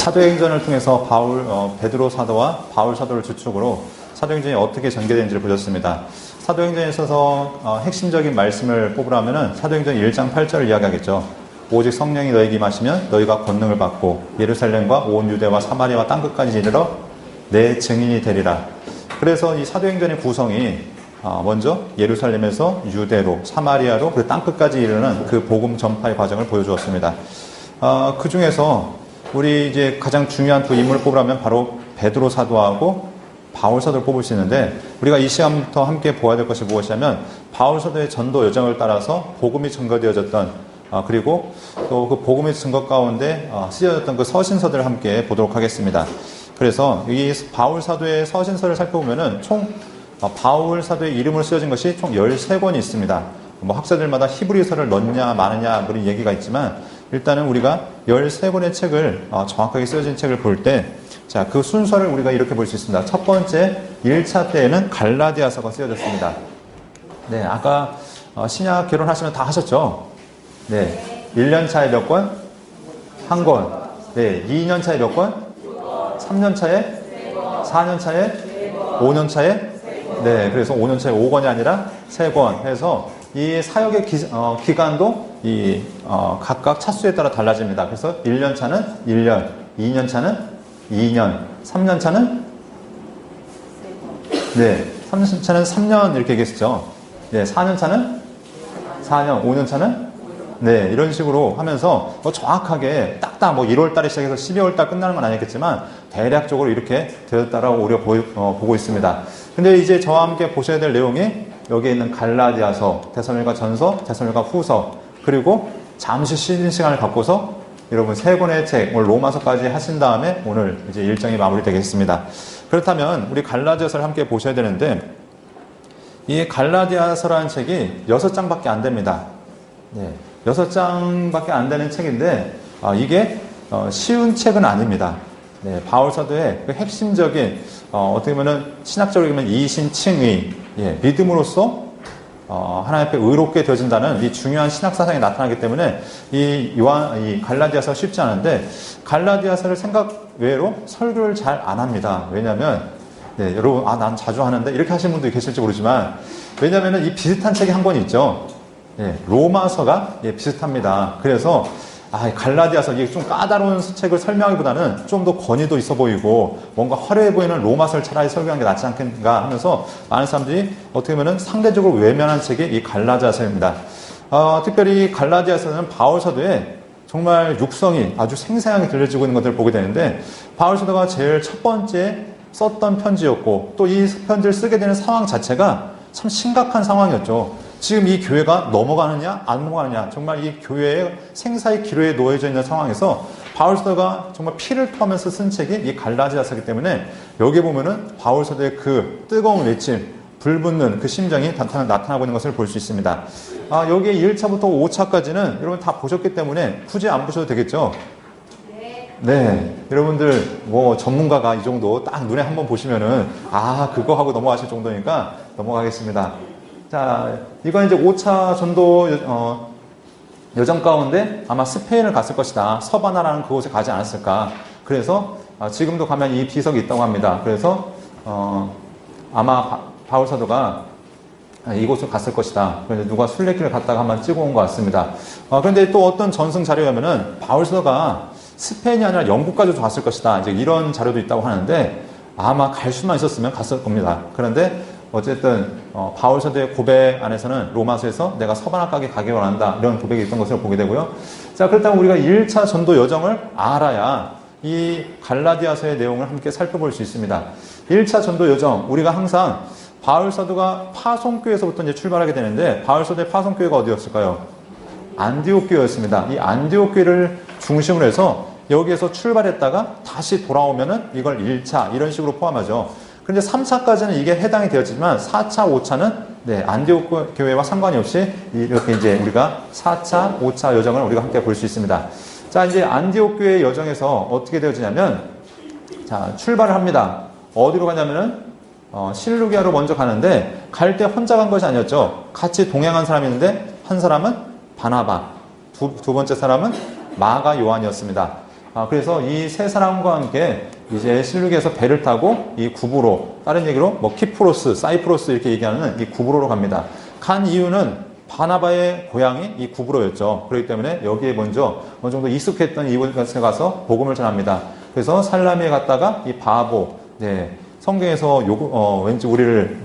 사도행전을 통해서 베드로 사도와 바울 사도를 주축으로 사도행전이 어떻게 전개되는지를 보셨습니다. 사도행전에 있어서 핵심적인 말씀을 꼽으라면 사도행전 1장 8절을 이야기하겠죠. 오직 성령이 너에게 임하시면 너희가 권능을 받고 예루살렘과 온 유대와 사마리아와 땅끝까지 이르러 내 증인이 되리라. 그래서 이 사도행전의 구성이 먼저 예루살렘에서 유대로 사마리아로 그리고 땅끝까지 이르는 그 복음 전파의 과정을 보여주었습니다. 그 중에서 우리 이제 가장 중요한 두 인물을 꼽으라면 바로 베드로 사도하고 바울 사도를 뽑을 수 있는데, 우리가 이 시간부터 함께 보아야 될 것이 무엇이냐면 바울 사도의 전도 여정을 따라서 복음이 증거되어졌던 그리고 또 그 복음의 증거 가운데 쓰여졌던 그 서신서들을 함께 보도록 하겠습니다. 그래서 이 바울 사도의 서신서를 살펴보면은 총 바울 사도의 이름으로 쓰여진 것이 총 13권이 있습니다. 뭐 학자들마다 히브리서를 넣냐 마느냐 그런 얘기가 있지만, 일단은 우리가 13권의 책을 정확하게 쓰여진 책을 볼 때, 자, 그 순서를 우리가 이렇게 볼 수 있습니다. 첫 번째 1차 때에는 갈라디아서가 쓰여졌습니다. 네, 아까 신약 결혼하시면 다 하셨죠? 네, 1년 차에 몇 권? 1권. 네, 2년 차에 몇 권? 3년 차에? 4년 차에? 5년 차에? 네, 그래서 5년 차에 5권이 아니라 3권 해서 이 사역의 기간도 각각 차수에 따라 달라집니다. 그래서 1년 차는 1년, 2년 차는 2년, 3년 차는 3년 차는 3년 이렇게 얘기했죠. 네, 4년 차는 4년, 5년 차는 이런 식으로 하면서 정확하게 딱딱 1월 달에 시작해서 12월 달 끝나는 건 아니겠지만 대략적으로 이렇게 되었다라고 우리가 보고 있습니다. 근데 이제 저와 함께 보셔야 될 내용이 여기에 있는 갈라디아서, 데살로니가 전서, 데살로니가 후서, 그리고 잠시 쉬는 시간을 갖고서 여러분 3권의 책, 오늘 로마서까지 하신 다음에 오늘 이제 일정이 마무리되겠습니다. 그렇다면 우리 갈라디아서를 함께 보셔야 되는데, 이 갈라디아서라는 책이 6장밖에 안 됩니다. 네, 6장밖에 안 되는 책인데 이게 쉬운 책은 아닙니다. 네, 바울 사도의 그 핵심적인 어떻게 보면 신학적으로 보면 이신칭의, 믿음으로써 하나님 앞에 의롭게 되어진다는 이 중요한 신학 사상이 나타나기 때문에 이 갈라디아서가 쉽지 않은데, 갈라디아서를 생각 외로 설교를 잘 안 합니다. 왜냐하면 여러분 난 자주 하는데 이렇게 하시는 분도 계실지 모르지만, 왜냐하면 이 비슷한 책이 한 권 있죠. 로마서가 비슷합니다. 그래서 갈라디아서 이게 좀 까다로운 책을 설명하기보다는 좀 더 권위도 있어 보이고 뭔가 화려해 보이는 로마서를 차라리 설교하는 게 낫지 않겠는가 하면서 많은 사람들이 어떻게 보면 상대적으로 외면한 책이 이 갈라디아서입니다. 특별히 갈라디아서는 바울 사도의 정말 육성이 아주 생생하게 들려지고 있는 것들을 보게 되는데, 바울 사도가 제일 첫 번째 썼던 편지였고, 또 이 편지를 쓰게 되는 상황 자체가 참 심각한 상황이었죠. 지금 이 교회가 넘어가느냐 안 넘어가느냐, 정말 이 교회의 생사의 기로에 놓여져 있는 상황에서 바울 사도가 정말 피를 토하면서 쓴 책이 이 갈라디아서이기 때문에, 여기에 보면은 바울 사도의 그 뜨거운 외침, 불붙는 그 심정이 나타나고 있는 것을 볼 수 있습니다. 여기에 1차부터 5차까지는 여러분 다 보셨기 때문에 굳이 안 보셔도 되겠죠? 네, 여러분들 전문가가 이 정도 딱 눈에 한번 보시면은 그거 하고 넘어가실 정도니까 넘어가겠습니다. 자, 이건 이제 5차 전도 여정 가운데 아마 스페인을 갔을 것이다. 서바나라는 그곳에 가지 않았을까. 그래서 지금도 가면 이 비석이 있다고 합니다. 그래서 아마 바울 사도가 이곳을 갔을 것이다. 그런데 누가 순례길을 갔다가 한번 찍어온 것 같습니다. 그런데 또 어떤 전승 자료라면은 바울 사도가 스페인이 아니라 영국까지도 갔을 것이다. 이제 이런 자료도 있다고 하는데, 아마 갈 수만 있었으면 갔을 겁니다. 그런데 어쨌든 바울 사도의 고백 안에서는 로마서에서 내가 서바나까지 가기 원한다, 이런 고백이 있던 것을 보게 되고요. 자, 그렇다면 우리가 1차 전도 여정을 알아야 이 갈라디아서의 내용을 함께 살펴볼 수 있습니다. 1차 전도 여정, 우리가 항상 바울 사도가 파송교에서부터 이제 출발하게 되는데, 바울 사도의 파송교회가 어디였을까요? 안디옥 교회였습니다. 이 안디옥 교회를 중심으로 해서 여기에서 출발했다가 다시 돌아오면은 이걸 1차 이런 식으로 포함하죠. 그런데 3차까지는 이게 해당이 되었지만 4차, 5차는 안디옥 교회와 상관이 없이 이렇게 이제 우리가 4차, 5차 여정을 우리가 함께 볼 수 있습니다. 자, 이제 안디옥 교회 여정에서 어떻게 되어지냐면, 자, 출발을 합니다. 어디로 가냐면은 실루기아로 먼저 가는데, 갈 때 혼자 간 것이 아니었죠. 같이 동행한 사람이 있는데, 한 사람은 바나바, 두 번째 사람은 마가 요한이었습니다. 그래서 이 세 사람과 함께 이제 실루기에서 배를 타고 이 구브로, 다른 얘기로 뭐 키프로스, 사이프로스 이렇게 얘기하는 이 구브로로 갑니다. 간 이유는 바나바의 고향이 이 구브로였죠. 그렇기 때문에 여기에 먼저 어느 정도 익숙했던 이곳에 가서 복음을 전합니다. 그래서 살라미에 갔다가 이 바보, 네, 성경에서 왠지 우리를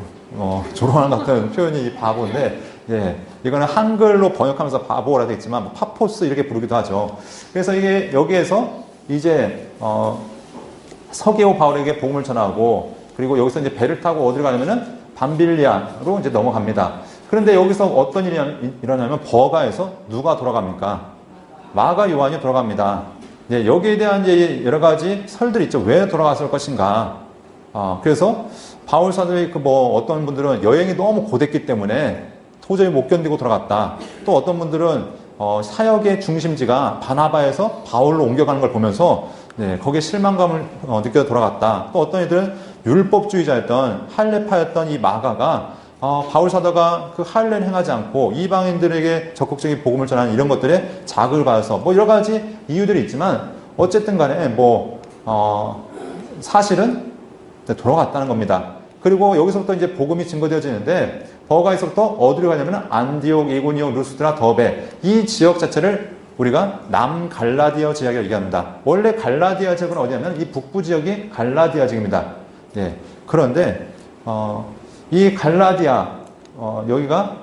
조롱하는 같은 표현이 이 바보인데, 예, 이거는 한글로 번역하면서 바보라 되어 있지만 뭐 파포스 이렇게 부르기도 하죠. 그래서 이게 여기에서 이제 서게오 바울에게 복음을 전하고, 그리고 여기서 이제 배를 타고 어디를 가냐면은 밤빌리아로 이제 넘어갑니다. 그런데 여기서 어떤 일이 일어나냐면 버가에서 누가 돌아갑니까? 마가 요한이 돌아갑니다. 예, 여기에 대한 이제 여러 가지 설들이 있죠. 왜 돌아갔을 것인가? 그래서 바울 사도의 어떤 분들은 여행이 너무 고됐기 때문에 도저히 못 견디고 돌아갔다. 또 어떤 분들은 사역의 중심지가 바나바에서 바울로 옮겨가는 걸 보면서 네, 거기에 실망감을 느껴 돌아갔다. 또 어떤 이들은 율법주의자였던 할례파였던 이 마가가 바울 사도가 그 할례를 행하지 않고 이방인들에게 적극적인 복음을 전하는 이런 것들에 자극을 받아서 뭐 여러 가지 이유들이 있지만 어쨌든 간에 사실은 돌아갔다는 겁니다. 그리고 여기서부터 이제 복음이 증거되어지는데 버가에서부터 어디로 가냐면 안디옥, 이고니온, 루스드라, 더베 이 지역 자체를 우리가 남갈라디아 지역이라고 얘기합니다. 원래 갈라디아 지역은 어디냐면 이 북부 지역이 갈라디아 지역입니다. 네. 그런데 이 갈라디아 여기가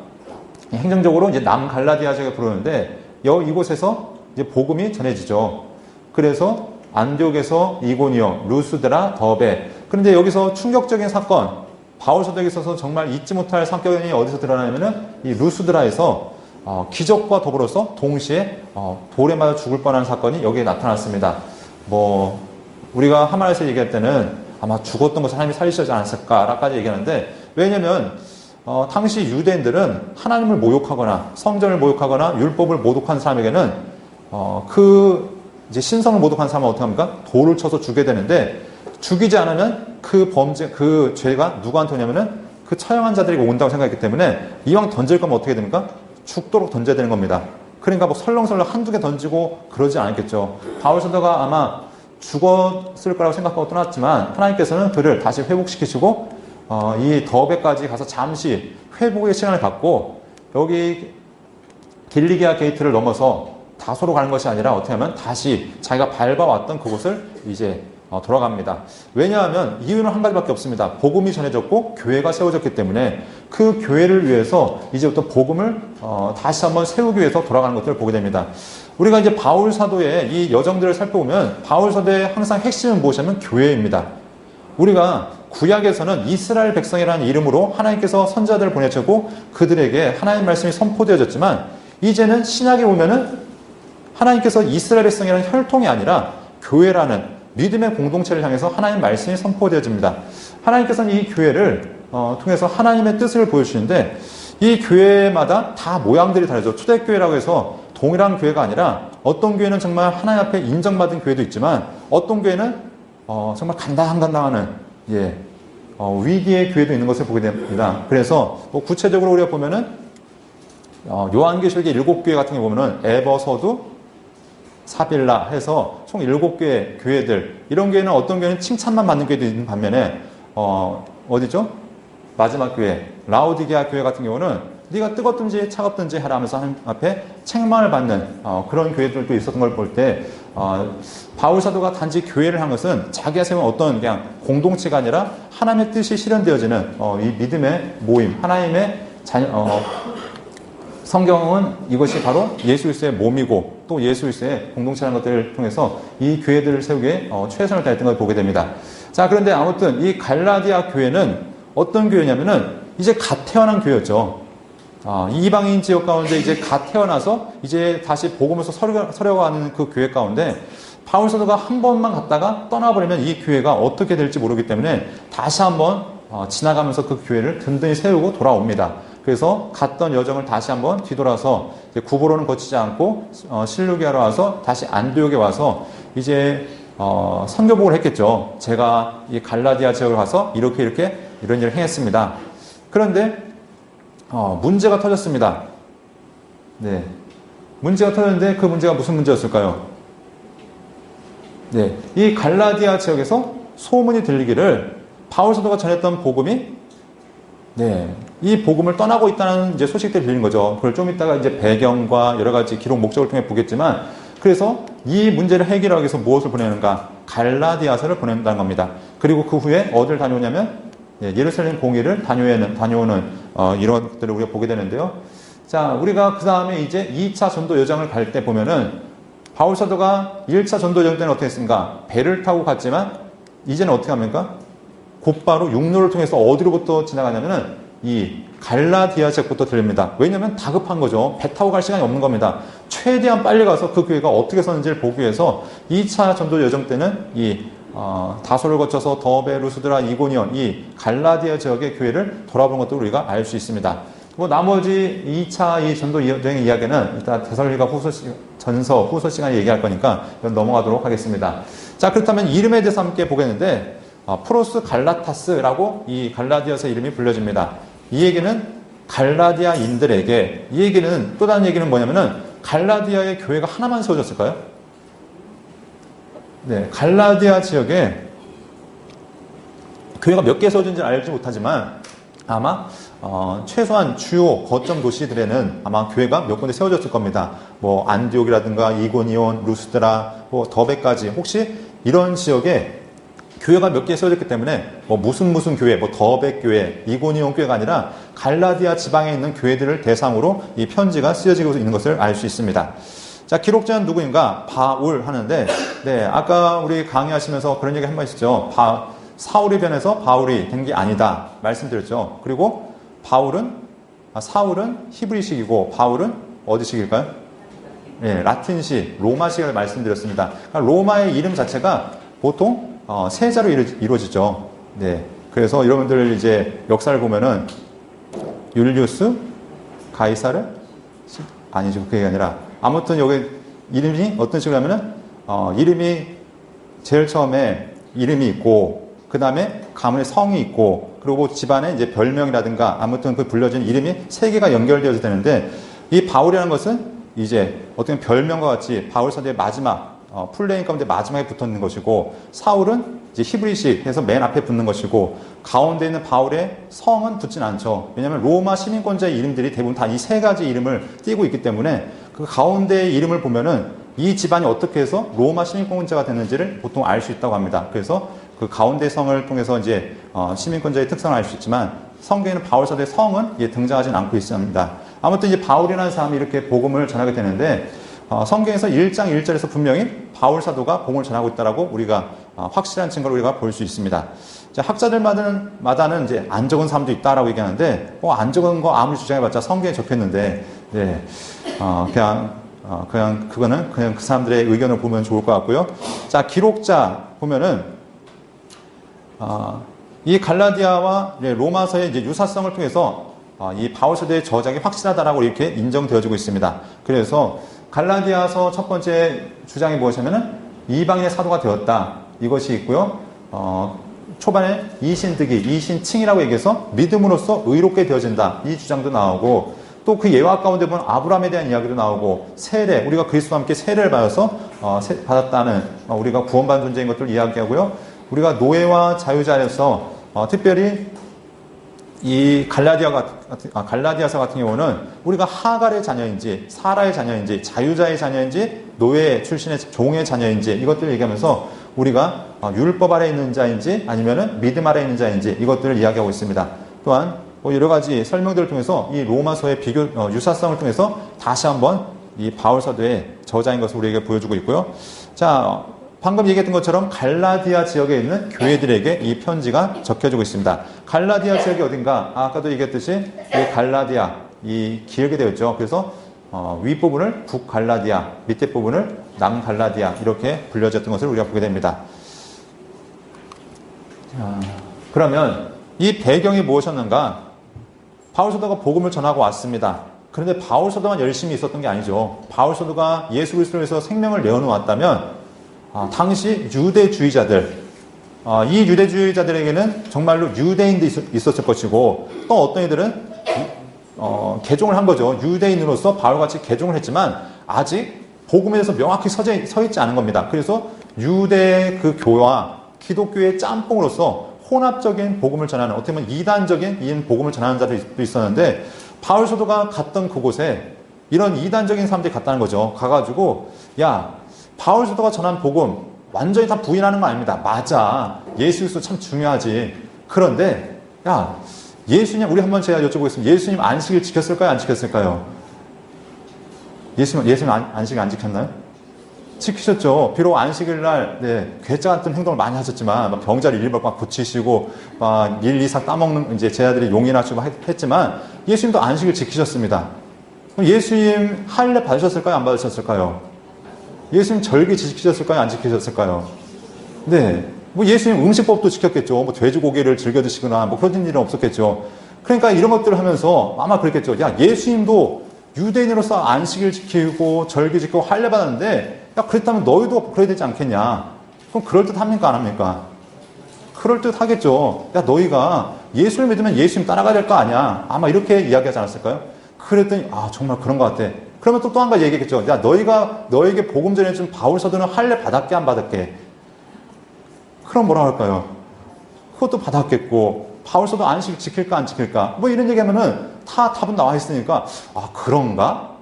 행정적으로 이제 남갈라디아 지역에 부르는데 이곳에서 이제 복음이 전해지죠. 그래서 안디옥에서 이고니온, 루스드라, 더베. 그런데 여기서 충격적인 사건, 바울 사도에게 있어서 정말 잊지 못할 사건이 어디서 드러나냐면은 이 루스드라에서 기적과 더불어서 동시에 돌에 맞아 죽을 뻔한 사건이 여기에 나타났습니다. 우리가 하마에서 얘기할 때는 아마 죽었던 것을 하나님이 살리시지 않았을까라까지 얘기하는데, 왜냐면 당시 유대인들은 하나님을 모욕하거나 성전을 모욕하거나 율법을 모독한 사람에게는 이제 신성을 모독한 사람은 어떻게 합니까? 돌을 쳐서 죽게 되는데, 죽이지 않으면 그 죄가 누구한테 오냐면은 그 처형한 자들에게 온다고 생각했기 때문에 이왕 던질 거면 어떻게 됩니까? 죽도록 던져야 되는 겁니다. 그러니까 설렁설렁 한두 개 던지고 그러지 않았겠죠. 바울 사도가 아마 죽었을 거라고 생각하고 떠났지만 하나님께서는 그를 다시 회복시키시고 이 더베까지 가서 잠시 회복의 시간을 갖고 여기 길리기아 게이트를 넘어서 다소로 가는 것이 아니라 어떻게 하면 다시 자기가 밟아왔던 그곳을 이제 돌아갑니다. 왜냐하면 이유는 한 가지밖에 없습니다. 복음이 전해졌고 교회가 세워졌기 때문에 그 교회를 위해서 이제부터 복음을 다시 한번 세우기 위해서 돌아가는 것들을 보게 됩니다. 우리가 이제 바울 사도의 이 여정들을 살펴보면 바울 사도의 항상 핵심은 무엇이냐면 교회입니다. 우리가 구약에서는 이스라엘 백성이라는 이름으로 하나님께서 선자들을 보내셨고 그들에게 하나님의 말씀이 선포되어졌지만 이제는 신약에 보면은 하나님께서 이스라엘 백성이라는 혈통이 아니라 교회라는 믿음의 공동체를 향해서 하나님의 말씀이 선포되어집니다. 하나님께서는 이 교회를 통해서 하나님의 뜻을 보여주시는데 이 교회마다 다 모양들이 다르죠. 초대교회라고 해서 동일한 교회가 아니라 어떤 교회는 정말 하나님 앞에 인정받은 교회도 있지만 어떤 교회는 정말 간당간당하는 위기의 교회도 있는 것을 보게 됩니다. 그래서 구체적으로 우리가 보면은 요한계시록의 7교회 같은 경우 보면은 에버서두, 사빌라 해서 총 7개의 교회들, 이런 교회는 어떤 교회는 칭찬만 받는 교회도 있는 반면에 어디죠? 마지막 교회 라오디게아 교회 같은 경우는 네가 뜨겁든지 차갑든지 하라 하면서 하나님 앞에 책망을 받는 그런 교회들도 있었던 걸 볼 때 바울 사도가 단지 교회를 한 것은 자기가 세운 어떤 그냥 공동체가 아니라 하나님의 뜻이 실현되어지는 이 믿음의 모임, 하나님의 성경은 이것이 바로 예수 그리스도의 몸이고 또 예수 그리스도의 공동체라는 것들을 통해서 이 교회들을 세우기에 최선을 다했던 걸 보게 됩니다. 자, 그런데 아무튼 이 갈라디아 교회는 어떤 교회냐면은 이제 갓 태어난 교회였죠. 이방인 지역 가운데 이제 갓 태어나서 이제 다시 복음에서 서려가는 그 교회 가운데 바울 사도가 한 번만 갔다가 떠나버리면 이 교회가 어떻게 될지 모르기 때문에 다시 한번 지나가면서 그 교회를 든든히 세우고 돌아옵니다. 그래서 갔던 여정을 다시 한번 뒤돌아서 구보로는 거치지 않고 실루기아로 와서 다시 안디옥에 와서 이제 선교복을 했겠죠. 제가 이 갈라디아 지역을 가서 이런 일을 행했습니다. 그런데 문제가 터졌습니다. 네, 문제가 터졌는데 그 문제가 무슨 문제였을까요? 네, 이 갈라디아 지역에서 소문이 들리기를 바울 사도가 전했던 복음이 네, 이 복음을 떠나고 있다는 이제 소식들이 들리는 거죠. 그걸 좀 이따가 이제 배경과 여러 가지 기록 목적을 통해 보겠지만, 그래서 이 문제를 해결하기 위해서 무엇을 보내는가? 갈라디아서를 보낸다는 겁니다. 그리고 그 후에 어디를 다녀오냐면 예루살렘 공의를 다녀오는 이런 것들을 우리가 보게 되는데요. 자, 우리가 그 다음에 이제 2차 전도 여정을 갈 때 보면은 바울 사도가 1차 전도 여정 때는 어떻게 했습니까? 배를 타고 갔지만 이제는 어떻게 합니까? 곧바로 육로를 통해서 어디로부터 지나가냐면은 이 갈라디아 지역부터 들립니다. 왜냐하면 다급한 거죠. 배 타고 갈 시간이 없는 겁니다. 최대한 빨리 가서 그 교회가 어떻게 섰는지를 보기 위해서 2차 전도 여정 때는 이 다소를 거쳐서 더베, 루스드라, 이고니온 이 갈라디아 지역의 교회를 돌아보는 것도 우리가 알 수 있습니다. 뭐 나머지 2차 이 전도 여정의 이야기는 일단 데살로니가 전서 후서 시간에 얘기할 거니까 이건 넘어가도록 하겠습니다. 자, 그렇다면 이름에 대해서 함께 보겠는데 프로스 갈라타스라고 이 갈라디아서 이름이 불려집니다. 이 얘기는 갈라디아인들에게, 이 얘기는 또 다른 얘기는 뭐냐면은 갈라디아의 교회가 하나만 세워졌을까요? 네, 갈라디아 지역에 교회가 몇 개 세워진지 알지 못하지만 아마 최소한 주요 거점 도시들에는 아마 교회가 몇 군데 세워졌을 겁니다. 뭐 안디옥이라든가 이고니온, 루스드라, 뭐 더베까지 혹시 이런 지역에 교회가 몇 개 세워졌기 때문에 뭐 무슨 교회, 뭐 더베 교회, 이고니온 교회가 아니라 갈라디아 지방에 있는 교회들을 대상으로 이 편지가 쓰여지고 있는 것을 알 수 있습니다. 자, 기록자는 누구인가? 바울 하는데, 네, 아까 우리 강의하시면서 그런 얘기 한 번 있었죠. 사울이 변해서 바울이 된 게 아니다 말씀드렸죠. 그리고 사울은 히브리식이고 바울은 어디식일까요? 네, 라틴식, 로마식을 말씀드렸습니다. 그러니까 로마의 이름 자체가 보통 세자로 이루어지죠. 네, 그래서 여러분들 이제 역사를 보면은 율리우스, 가이사르 아니죠, 그게 아니라 아무튼 여기 이름이 어떤 식으로 하면은 이름이 제일 처음에 이름이 있고 그 다음에 가문의 성이 있고 그리고 집안에 이제 별명이라든가 아무튼 그 불려진 이름이 세 개가 연결되어서 되는데 이 바울이라는 것은 이제 어떤 별명과 같이 바울 사도의 마지막 풀네임 가운데 마지막에 붙어 있는 것이고 사울은 이제 히브리식 해서 맨 앞에 붙는 것이고 가운데 있는 바울의 성은 붙진 않죠. 왜냐하면 로마 시민권자의 이름들이 대부분 다 이 세 가지 이름을 띠고 있기 때문에 그 가운데의 이름을 보면은 이 집안이 어떻게 해서 로마 시민권자가 됐는지를 보통 알 수 있다고 합니다. 그래서 그 가운데 성을 통해서 이제 시민권자의 특성을 알 수 있지만 성경에는 바울 사도의 성은 등장하지는 않고 있습니다. 아무튼 이제 바울이라는 사람이 이렇게 복음을 전하게 되는데 성경에서 1장 1절에서 분명히 바울 사도가 복음을 전하고 있다라고 우리가 확실한 증거를 우리가 볼 수 있습니다. 자, 학자들마다는 이제 안 적은 사람도 있다라고 얘기하는데 안 적은 거 아무리 주장해봤자 성경에 적혔는데 네, 그냥 그거는 그냥 그 사람들의 의견을 보면 좋을 것 같고요. 자, 기록자 보면은 이 갈라디아와 로마서의 이제 유사성을 통해서 이 바울 사도의 저작이 확실하다라고 이렇게 인정되어지고 있습니다. 그래서 갈라디아서 첫 번째 주장이 무엇이냐면은 이방인의 사도가 되었다. 이것이 있고요. 초반에 이신득이, 이신칭이라고 얘기해서 믿음으로써 의롭게 되어진다. 이 주장도 나오고 또 그 예화 가운데 보면 아브라함에 대한 이야기도 나오고 세례, 우리가 그리스도와 함께 세례를 받아서 받았다는 우리가 구원받은 존재인 것들을 이야기하고요. 우리가 노예와 자유자로서 특별히 이 갈라디아서 같은 경우는 우리가 하갈의 자녀인지 사라의 자녀인지 자유자의 자녀인지 노예 출신의 종의 자녀인지 이것들을 얘기하면서 우리가 율법 아래 있는 자인지 아니면은 믿음 아래 있는 자인지 이것들을 이야기하고 있습니다. 또한 여러 가지 설명들을 통해서 이 로마서의 유사성을 통해서 다시 한번 이 바울 사도의 저자인 것을 우리에게 보여주고 있고요. 자, 방금 얘기했던 것처럼 갈라디아 지역에 있는 교회들에게 이 편지가 적혀지고 있습니다. 갈라디아 지역이 어딘가? 아까도 얘기했듯이 이 갈라디아, 이 길게 되어 있죠. 그래서 윗부분을 북갈라디아, 밑에 부분을 남갈라디아 이렇게 불려졌던 것을 우리가 보게 됩니다. 자, 그러면 이 배경이 무엇이었는가? 바울 사도가 복음을 전하고 왔습니다. 그런데 바울 사도만 열심히 있었던 게 아니죠. 바울 사도가 예수 그리스도를 위해서 생명을 내어놓았다면 당시 유대주의자들, 이 유대주의자들에게는 정말로 유대인도 있었을 것이고 또 어떤 이들은 개종을 한 거죠. 유대인으로서 바울같이 개종을 했지만 아직 복음에 대해서 명확히 서 있지 않은 겁니다. 그래서 유대 그 교와 기독교의 짬뽕으로서 혼합적인 복음을 전하는, 어떻게 보면 이단적인 복음을 전하는 자들도 있었는데, 바울 사도가 갔던 그곳에 이런 이단적인 사람들이 갔다는 거죠. 가가지고, 야, 바울 사도가 전한 복음 완전히 다 부인하는 거 아닙니다. 맞아. 예수 그리스도 참 중요하지. 그런데, 야, 예수님, 우리 한번 제가 여쭤보겠습니다. 예수님 안식일 지켰을까요? 안 지켰을까요? 예수님 안식 안 지켰나요? 지키셨죠. 비록 안식일날, 괴짜 같은 행동을 많이 하셨지만, 병자를 일일이 막 고치시고, 막 밀리사 따먹는, 이제 제자들이 용인하시고 했지만, 예수님도 안식일 지키셨습니다. 그럼 예수님 할례 받으셨을까요? 안 받으셨을까요? 예수님 절기 지키셨을까요? 안 지키셨을까요? 네. 뭐 예수님 음식법도 지켰겠죠. 뭐 돼지고기를 즐겨 드시거나, 뭐 그런 일은 없었겠죠. 그러니까 이런 것들을 하면서 아마 그랬겠죠. 야, 예수님도 유대인으로서 안식일 지키고, 절기 지키고, 할례 받았는데, 야, 그랬다면 너희도 그래야 되지 않겠냐? 그럼 그럴듯 합니까? 안 합니까? 그럴듯 하겠죠. 야, 너희가 예수를 믿으면 예수님 따라가야 될 거 아니야? 아마 이렇게 이야기하지 않았을까요? 그랬더니, 아, 정말 그런 것 같아. 그러면 또 한 가지 얘기했겠죠. 야, 너에게 복음 전해준 바울 사도는 할례 받았게, 안 받았게? 그럼 뭐라 할까요? 그것도 받았겠고, 바울 사도 안식 지킬까, 안 지킬까? 뭐 이런 얘기하면은 다 답은 나와 있으니까, 아, 그런가?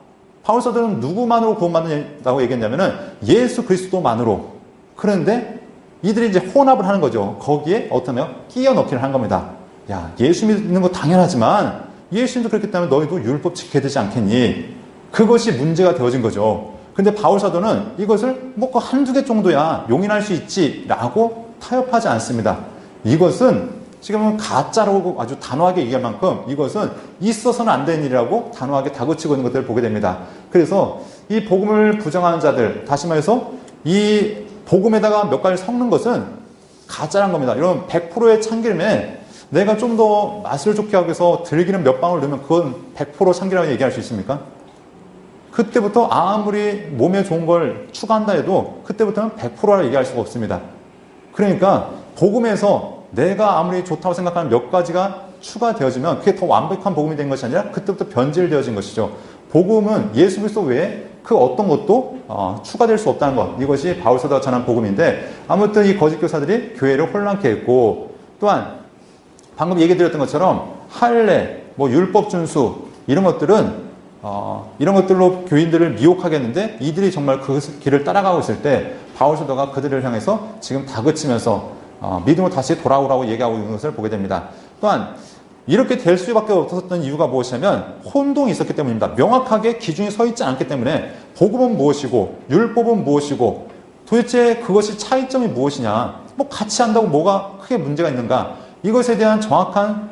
바울 사도는 누구만으로 구원받는다고 얘기했냐면은 예수 그리스도만으로. 그런데 이들이 이제 혼합을 하는 거죠. 거기에 어떠면 끼워 넣기를 한 겁니다. 야, 예수 믿는 거 당연하지만 예수님도 그렇기 때문에 너희도 율법 지켜야 되지 않겠니? 그것이 문제가 되어진 거죠. 근데 바울 사도는 이것을 뭐 그 한두 개 정도야 용인할 수 있지라고 타협하지 않습니다. 이것은 지금은 가짜라고 아주 단호하게 얘기할 만큼 이것은 있어서는 안 되는 일이라고 단호하게 다그치고 있는 것들을 보게 됩니다. 그래서 이 복음을 부정하는 자들, 다시 말해서 이 복음에다가 몇 가지 섞는 것은 가짜란 겁니다. 이런 100%의 참기름에 내가 좀 더 맛을 좋게 하기 위해서 들기름 몇 방울 넣으면 그건 100% 참기름이라고 얘기할 수 있습니까? 그때부터 아무리 몸에 좋은 걸 추가한다 해도 그때부터는 100%라고 얘기할 수가 없습니다. 그러니까 복음에서 내가 아무리 좋다고 생각하는 몇 가지가 추가되어지면 그게 더 완벽한 복음이 된 것이 아니라 그때부터 변질되어진 것이죠. 복음은 예수 그리스도 외에 그 어떤 것도 추가될 수 없다는 것. 이것이 바울 사도가 전한 복음인데, 아무튼 이 거짓 교사들이 교회를 혼란케 했고, 또한 방금 얘기 드렸던 것처럼 할례, 뭐 율법 준수 이런 것들은 이런 것들로 교인들을 미혹하겠는데, 이들이 정말 그 길을 따라가고 있을 때 바울 사도가 그들을 향해서 지금 다그치면서 믿음으로 다시 돌아오라고 얘기하고 있는 것을 보게 됩니다. 또한 이렇게 될 수밖에 없었던 이유가 무엇이냐면 혼동이 있었기 때문입니다. 명확하게 기준이 서 있지 않기 때문에 복음은 무엇이고 율법은 무엇이고 도대체 그것이 차이점이 무엇이냐, 뭐 같이 한다고 뭐가 크게 문제가 있는가, 이것에 대한 정확한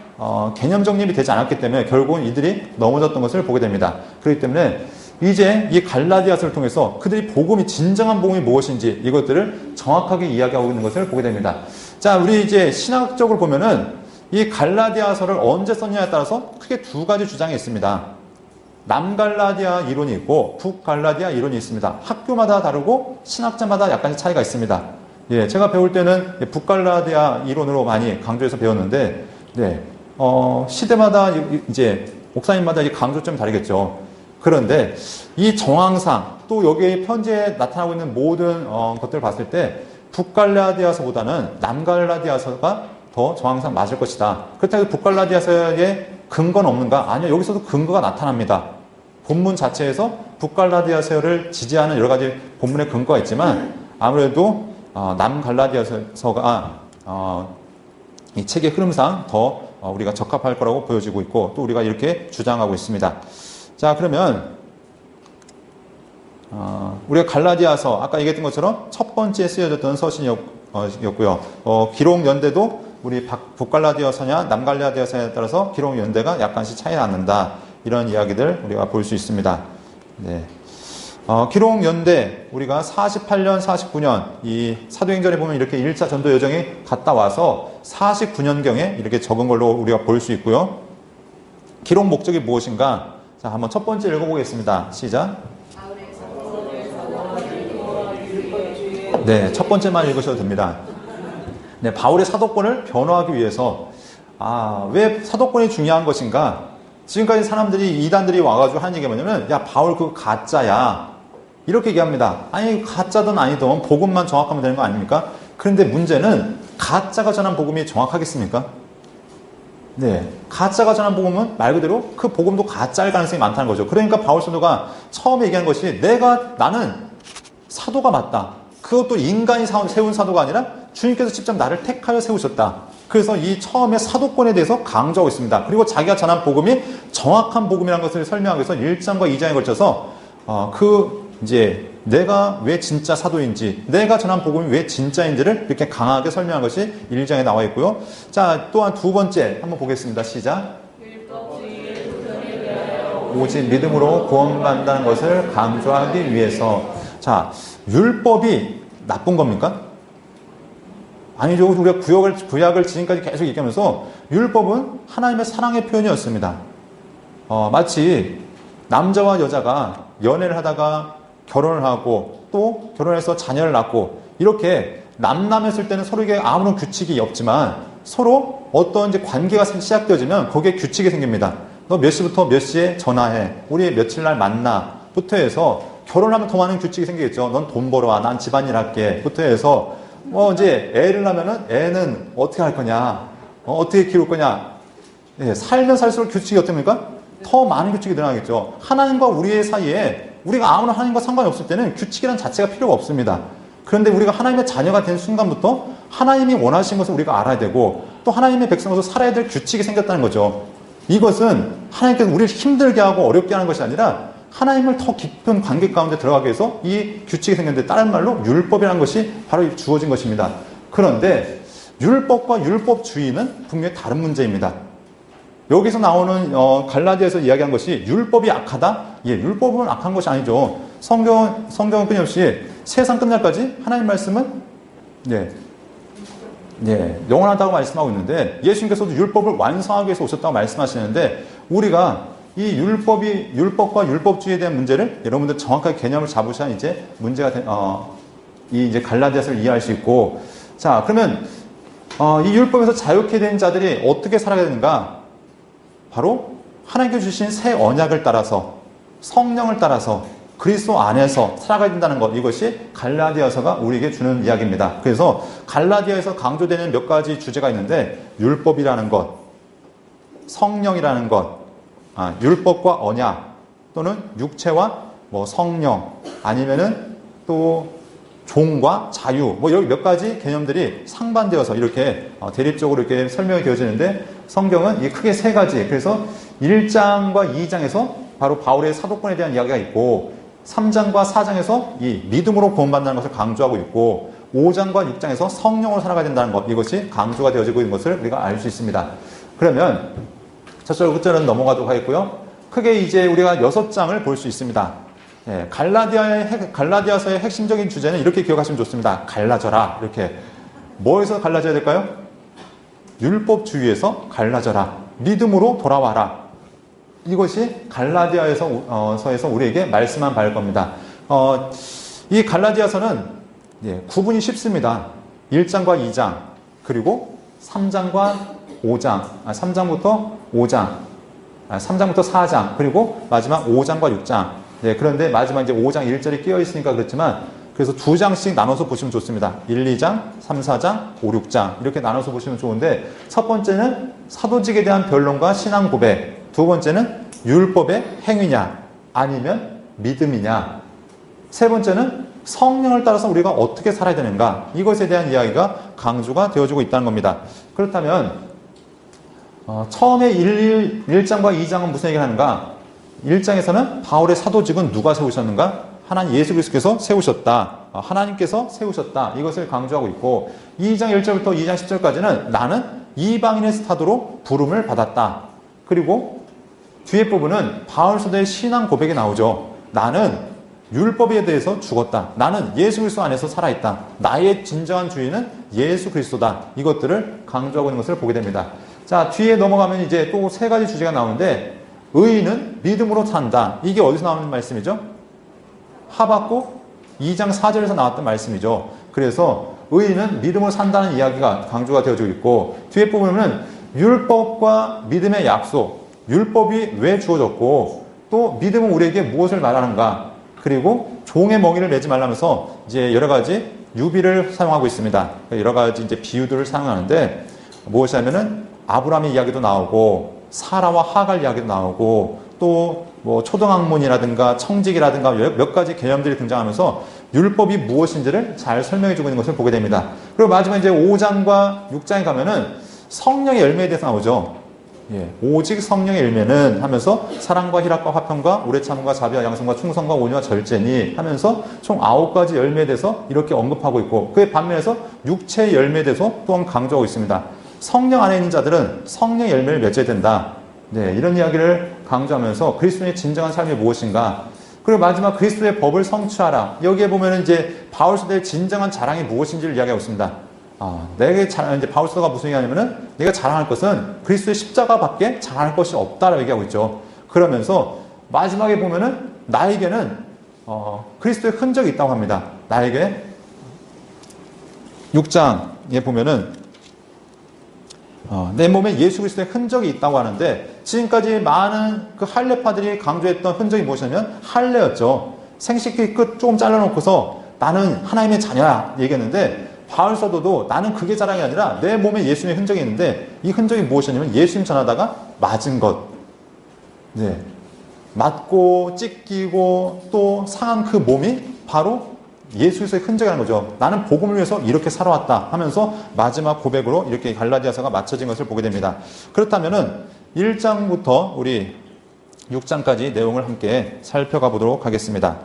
개념 정립이 되지 않았기 때문에 결국은 이들이 넘어졌던 것을 보게 됩니다. 그렇기 때문에 이제 이 갈라디아서를 통해서 그들이 복음이, 진정한 복음이 무엇인지 이것들을 정확하게 이야기하고 있는 것을 보게 됩니다. 자, 우리 이제 신학적으로 보면은 이 갈라디아서를 언제 썼냐에 따라서 크게 두 가지 주장이 있습니다. 남갈라디아 이론이 있고 북갈라디아 이론이 있습니다. 학교마다 다르고 신학자마다 약간의 차이가 있습니다. 예, 제가 배울 때는 북갈라디아 이론으로 많이 강조해서 배웠는데, 시대마다 이제 목사님마다 이 강조점이 다르겠죠. 그런데 이 정황상 또 여기에 편지에 나타나고 있는 모든 것들을 봤을 때 북갈라디아서보다는 남갈라디아서가 더 정황상 맞을 것이다. 그렇다고 북갈라디아서에 근거는 없는가? 아니요, 여기서도 근거가 나타납니다. 본문 자체에서 북갈라디아서를 지지하는 여러 가지 본문의 근거가 있지만 아무래도 남갈라디아서가 이 책의 흐름상 더 우리가 적합할 거라고 보여지고 있고, 또 우리가 이렇게 주장하고 있습니다. 자, 그러면 우리가 갈라디아서 아까 얘기했던 것처럼 첫 번째 쓰여졌던 서신이었고요. 기록 연대도 우리 북갈라디아서냐 남갈라디아서에 따라서 기록 연대가 약간씩 차이 나는다, 이런 이야기들 우리가 볼 수 있습니다. 네. 기록 연대 우리가 48년, 49년 이 사도행전에 보면 이렇게 1차 전도 여정이 갔다 와서 49년경에 이렇게 적은 걸로 우리가 볼 수 있고요. 기록 목적이 무엇인가? 자, 한번 첫 번째 읽어보겠습니다. 시작. 네, 첫 번째만 읽으셔도 됩니다. 네, 바울의 사도권을 변호하기 위해서, 왜 사도권이 중요한 것인가? 지금까지 사람들이, 이단들이 와가지고 하는 얘기가 뭐냐면, 야, 바울 그거 가짜야. 이렇게 얘기합니다. 아니 가짜든 아니든 복음만 정확하면 되는 거 아닙니까? 그런데 문제는 가짜가 전한 복음이 정확하겠습니까? 네, 가짜가 전한 복음은 말 그대로 그 복음도 가짜일 가능성이 많다는 거죠. 그러니까 바울 사도가 처음에 얘기한 것이 나는 사도가 맞다. 그것도 인간이 세운 사도가 아니라 주님께서 직접 나를 택하여 세우셨다. 그래서 이 처음에 사도권에 대해서 강조하고 있습니다. 그리고 자기가 전한 복음이 정확한 복음이라는 것을 설명하기 위해서 1장과 2장에 걸쳐서 내가 왜 진짜 사도인지, 내가 전한 복음이 왜 진짜인지를 이렇게 강하게 설명한 것이 1장에 나와 있고요. 자, 또한 두 번째 한번 보겠습니다. 시작. 오직 믿음으로 구원받는다는 것을 강조하기 위해서. 자, 율법이 나쁜 겁니까? 아니죠. 우리가 구약을 지금까지 계속 얘기하면서 율법은 하나님의 사랑의 표현이었습니다. 마치 남자와 여자가 연애를 하다가 결혼을 하고 또 결혼해서 자녀를 낳고 이렇게 남남했을 때는 서로에게 아무런 규칙이 없지만 서로 어떤 이제 관계가 시작되어지면 거기에 규칙이 생깁니다. 너 몇 시부터 몇 시에 전화해. 우리 며칠 날 만나. 부터 해서 결혼하면 더 많은 규칙이 생기겠죠. 넌 돈 벌어와. 난 집안일 할게. 부터 해서 이제 애를 낳으면은 애는 어떻게 할 거냐. 어떻게 키울 거냐. 예, 살면 살수록 규칙이 어떻습니까? 더 많은 규칙이 늘어나겠죠. 하나님과 우리의 사이에 우리가 아무런 하나님과 상관이 없을 때는 규칙이라는 자체가 필요가 없습니다. 그런데 우리가 하나님의 자녀가 된 순간부터 하나님이 원하신 것을 우리가 알아야 되고 또 하나님의 백성으로서 살아야 될 규칙이 생겼다는 거죠. 이것은 하나님께서 우리를 힘들게 하고 어렵게 하는 것이 아니라 하나님을 더 깊은 관계 가운데 들어가기 위해서 이 규칙이 생겼는데 다른 말로 율법이라는 것이 바로 주어진 것입니다. 그런데 율법과 율법주의는 분명히 다른 문제입니다. 여기서 나오는 갈라디아에서 이야기한 것이 율법이 악하다? 예, 율법은 악한 것이 아니죠. 성경은 끊임없이 세상 끝날까지 하나님 말씀은 영원하다고 말씀하고 있는데 예수님께서도 율법을 완성하기 위해서 오셨다고 말씀하시는데 우리가 이 율법과 율법주의에 대한 문제를 여러분들 정확하게 개념을 잡으셔야 이제 문제가 이제 갈라디아서를 이해할 수 있고 자 그러면 이 율법에서 자유케 된 자들이 어떻게 살아가야 되는가? 바로 하나님께서 주신 새 언약을 따라서 성령을 따라서 그리스도 안에서 살아가야 된다는 것 이것이 갈라디아서가 우리에게 주는 이야기입니다. 그래서 갈라디아에서 강조되는 몇 가지 주제가 있는데 율법이라는 것, 성령이라는 것, 율법과 언약 또는 육체와 성령 아니면은 또 종과 자유 여기 몇 가지 개념들이 상반되어서 이렇게 대립적으로 이렇게 설명이 되어지는데 성경은 이 크게 세 가지 그래서 1장과 2장에서 바로 바울의 사도권에 대한 이야기가 있고 3장과 4장에서 이 믿음으로 구원받는다는 것을 강조하고 있고 5장과 6장에서 성령으로 살아가야 된다는 것 이것이 강조가 되어지고 있는 것을 우리가 알 수 있습니다. 그러면 첫절 끝절은 넘어가도록 하겠고요. 크게 이제 우리가 6장을 볼 수 있습니다. 예, 갈라디아서의 핵심적인 주제는 이렇게 기억하시면 좋습니다. 갈라져라. 이렇게. 뭐에서 갈라져야 될까요? 율법주의에서 갈라져라. 믿음으로 돌아와라. 이것이 갈라디아서에서 우리에게 말씀한 바일 겁니다. 이 갈라디아서는 구분이 쉽습니다. 1장과 2장, 그리고 3장과 5장, 3장부터 5장, 3장부터 4장, 그리고 마지막 5장과 6장. 그런데 마지막 이제 5장 1절이 끼어 있으니까 그렇지만, 그래서 2장씩 나눠서 보시면 좋습니다. 1, 2장, 3, 4장, 5, 6장. 이렇게 나눠서 보시면 좋은데, 첫 번째는 사도직에 대한 변론과 신앙 고백. 두 번째는 율법의 행위냐, 아니면 믿음이냐. 세 번째는 성령을 따라서 우리가 어떻게 살아야 되는가. 이것에 대한 이야기가 강조가 되어지고 있다는 겁니다. 그렇다면, 처음에 1장과 2장은 무슨 얘기를 하는가? 1장에서는 바울의 사도직은 누가 세우셨는가? 하나님 예수 그리스도께서 세우셨다. 하나님께서 세우셨다. 이것을 강조하고 있고 2장 1절부터 2장 10절까지는 나는 이방인의 사도로 부름을 받았다. 그리고 뒤에 부분은 바울 사도의 신앙 고백이 나오죠. 나는 율법에 대해서 죽었다. 나는 예수 그리스도 안에서 살아있다. 나의 진정한 주인은 예수 그리스도다. 이것들을 강조하고 있는 것을 보게 됩니다. 자, 뒤에 넘어가면 이제 또 세 가지 주제가 나오는데 의인은 믿음으로 산다. 이게 어디서 나오는 말씀이죠? 하박국 2장 4절에서 나왔던 말씀이죠. 그래서 의인은 믿음으로 산다는 이야기가 강조가 되어지고 있고 뒤에 보면은 율법과 믿음의 약속, 율법이 왜 주어졌고 또 믿음은 우리에게 무엇을 말하는가 그리고 종의 멍에를 매지 말라면서 이제 여러 가지 유비를 사용하고 있습니다. 여러 가지 이제 비유들을 사용하는데 무엇이냐면은 아브라함의 이야기도 나오고 사라와 하갈 이야기도 나오고 또 뭐 초등학문이라든가 청직이라든가 몇 가지 개념들이 등장하면서 율법이 무엇인지를 잘 설명해 주고 있는 것을 보게 됩니다. 그리고 마지막 이제 5장과 6장에 가면은 성령의 열매에 대해서 나오죠. 예, 오직 성령의 열매는 하면서 사랑과 희락과 화평과 오래 참음과 자비와 양성과 충성과 온유와 절제니 하면서 총 9가지 열매에 대해서 이렇게 언급하고 있고 그의 반면에서 육체의 열매에 대해서 또한 강조하고 있습니다. 성령 안에 있는 자들은 성령의 열매를 맺어야 된다. 네, 이런 이야기를 강조하면서 그리스도의 진정한 삶이 무엇인가. 그리고 마지막 그리스도의 법을 성취하라. 여기에 보면은 이제 바울서도의 진정한 자랑이 무엇인지를 이야기하고 있습니다. 내게 이제 바울서도가 무슨 얘기하냐면은 내가 자랑할 것은 그리스도의 십자가밖에 자랑할 것이 없다라고 얘기하고 있죠. 그러면서 마지막에 보면은 나에게는 그리스도의 흔적이 있다고 합니다. 나에게 6장에 보면은 내 몸에 예수 그리스도의 흔적이 있다고 하는데 지금까지 많은 그 할례파들이 강조했던 흔적이 무엇이냐면 할례였죠. 생식기 끝 조금 잘라놓고서 나는 하나님의 자녀야 얘기했는데 바울서도도 나는 그게 자랑이 아니라 내 몸에 예수님의 흔적이 있는데 이 흔적이 무엇이냐면 예수님 전하다가 맞은 것. 네. 맞고 찢기고 또 상한 그 몸이 바로 예수 그리스도의 흔적이라는 거죠. 나는 복음을 위해서 이렇게 살아왔다 하면서 마지막 고백으로 이렇게 갈라디아서가 맞춰진 것을 보게 됩니다. 그렇다면은 1장부터 우리 6장까지 내용을 함께 살펴가 보도록 하겠습니다.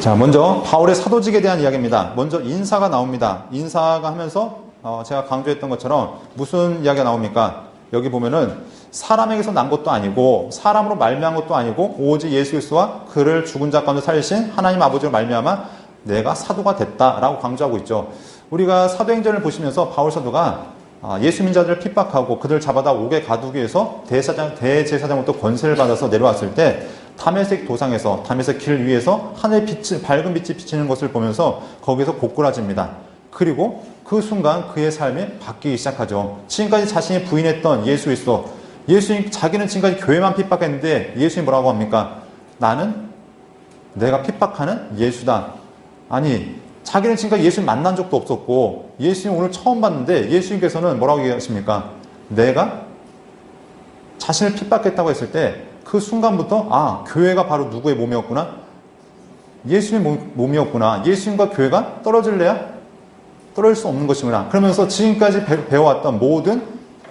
자, 먼저 바울의 사도직에 대한 이야기입니다. 먼저 인사가 나옵니다. 인사가 하면서 제가 강조했던 것처럼 무슨 이야기가 나옵니까? 여기 보면은 사람에게서 난 것도 아니고 사람으로 말미암은 것도 아니고 오직 예수 그리스도와 그를 죽은 자 가운데 살리신 하나님 아버지로 말미암아 내가 사도가 됐다라고 강조하고 있죠. 우리가 사도행전을 보시면서 바울 사도가 예수 민자들을 핍박하고 그들을 잡아다 옥에 가두기 위해서 대제사장부터 권세를 받아서 내려왔을 때 다메섹 도상에서 다메섹 길 위에서 하늘의 빛이 밝은 빛이 비치는 것을 보면서 거기서 고꾸라집니다. 그리고 그 순간 그의 삶이 바뀌기 시작하죠. 지금까지 자신이 부인했던 예수 그리스도, 예수님 자기는 지금까지 교회만 핍박했는데 예수님 뭐라고 합니까? 나는 내가 핍박하는 예수다. 아니 자기는 지금까지 예수님 만난 적도 없었고 예수님 오늘 처음 봤는데 예수님께서는 뭐라고 얘기하십니까? 내가 자신을 핍박했다고 했을 때 그 순간부터 교회가 바로 누구의 몸이었구나? 예수님의 몸이었구나. 예수님과 교회가 떨어질래야? 떨어질 수 없는 것이구나. 그러면서 지금까지 배워왔던 모든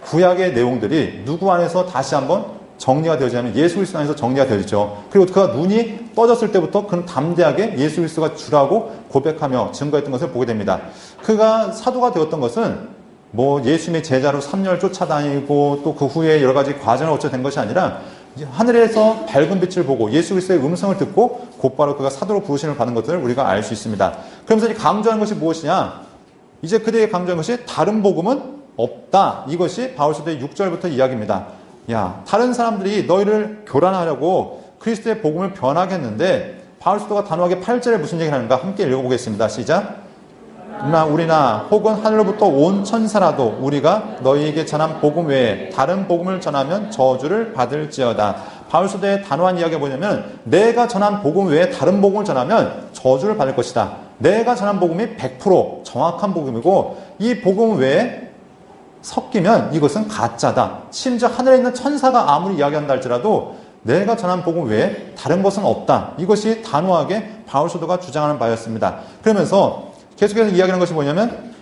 구약의 내용들이 누구 안에서 다시 한번 정리가 되어지냐면 예수 그리스도 안에서 정리가 되어지죠. 그리고 그가 눈이 떠졌을 때부터 그는 담대하게 예수 그리스도가 주라고 고백하며 증거했던 것을 보게 됩니다. 그가 사도가 되었던 것은 뭐 예수님의 제자로 3년을 쫓아다니고 또 그 후에 여러 가지 과정을 거쳐 된 것이 아니라 하늘에서 밝은 빛을 보고 예수 그리스도의 음성을 듣고 곧바로 그가 사도로 부르심을 받은 것을 우리가 알 수 있습니다. 그러면서 강조하는 것이 무엇이냐? 이제 그들에게 강조한 것이 다른 복음은 없다. 이것이 바울서도의 6절부터 이야기입니다. 야, 다른 사람들이 너희를 교란하려고 그리스도의 복음을 변하겠는데 바울서도가 단호하게 8절에 무슨 얘기를 하는가 함께 읽어보겠습니다. 시작. 우리나 혹은 하늘로부터 온 천사라도 우리가 너희에게 전한 복음 외에 다른 복음을 전하면 저주를 받을지어다. 바울서도의 단호한 이야기가 뭐냐면 내가 전한 복음 외에 다른 복음을 전하면 저주를 받을 것이다. 내가 전한 복음이 100% 정확한 복음이고 이 복음 외에 섞이면 이것은 가짜다. 심지어 하늘에 있는 천사가 아무리 이야기한다 할지라도 내가 전한 복음 외에 다른 것은 없다. 이것이 단호하게 바울서도가 주장하는 바였습니다. 그러면서 계속해서 이야기하는 것이 뭐냐면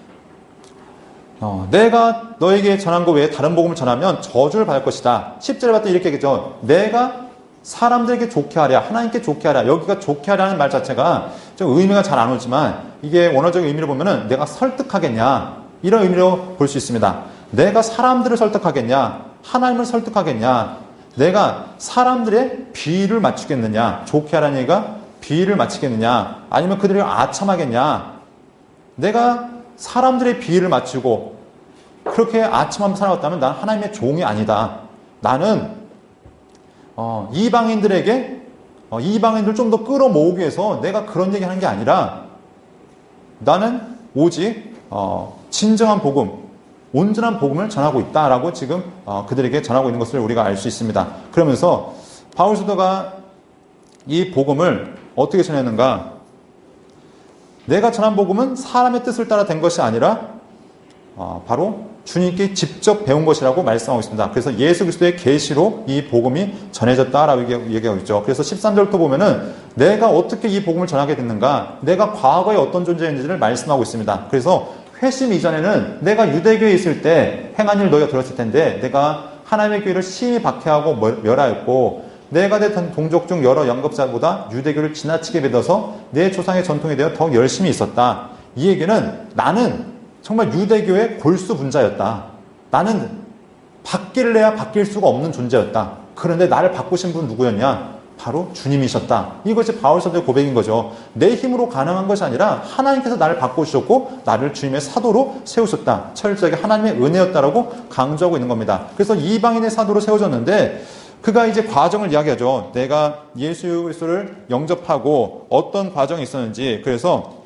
내가 너에게 전한 것 외에 다른 복음을 전하면 저주를 받을 것이다. 10절에 봤더니 이렇게 얘기했죠. 내가 사람들에게 좋게 하랴, 하나님께 좋게 하랴. 여기가 좋게 하라는 말 자체가 좀 의미가 잘 안 오지만 이게 원어적인 의미로 보면은 내가 설득하겠냐 이런 의미로 볼 수 있습니다. 내가 사람들을 설득하겠냐, 하나님을 설득하겠냐, 내가 사람들의 비위를 맞추겠느냐, 좋게 하라는 얘기가 비위를 맞추겠느냐, 아니면 그들을 아첨하겠냐. 내가 사람들의 비위를 맞추고 그렇게 아첨하며 살아왔다면 난 하나님의 종이 아니다. 나는 이방인들에게 이방인들 좀 더 끌어모으기 위해서 내가 그런 얘기 하는 게 아니라 나는 오직 진정한 복음, 온전한 복음을 전하고 있다라고 지금 그들에게 전하고 있는 것을 우리가 알 수 있습니다. 그러면서 바울 사도가 이 복음을 어떻게 전했는가? 내가 전한 복음은 사람의 뜻을 따라 된 것이 아니라 바로 주님께 직접 배운 것이라고 말씀하고 있습니다. 그래서 예수 그리스도의 계시로 이 복음이 전해졌다라고 얘기하고 있죠. 그래서 13절부터 보면은 내가 어떻게 이 복음을 전하게 됐는가, 내가 과거에 어떤 존재인지를 말씀하고 있습니다. 그래서 회심 이전에는 내가 유대교에 있을 때 행한 일 너희가 들었을 텐데, 내가 하나님의 교회를 심히 박해하고 멸하였고, 내가 됐던 동족 중 여러 영급자보다 유대교를 지나치게 믿어서 내 조상의 전통에 대해 더 열심히 있었다. 이 얘기는 나는 정말 유대교의 골수 분자였다. 나는 바뀔래야 바뀔 수가 없는 존재였다. 그런데 나를 바꾸신 분 누구였냐? 바로 주님이셨다. 이것이 바울 사도의 고백인 거죠. 내 힘으로 가능한 것이 아니라 하나님께서 나를 바꾸셨고 나를 주님의 사도로 세우셨다. 철저하게 하나님의 은혜였다라고 강조하고 있는 겁니다. 그래서 이방인의 사도로 세워졌는데 그가 이제 과정을 이야기하죠. 내가 예수 그리스도를 영접하고 어떤 과정이 있었는지. 그래서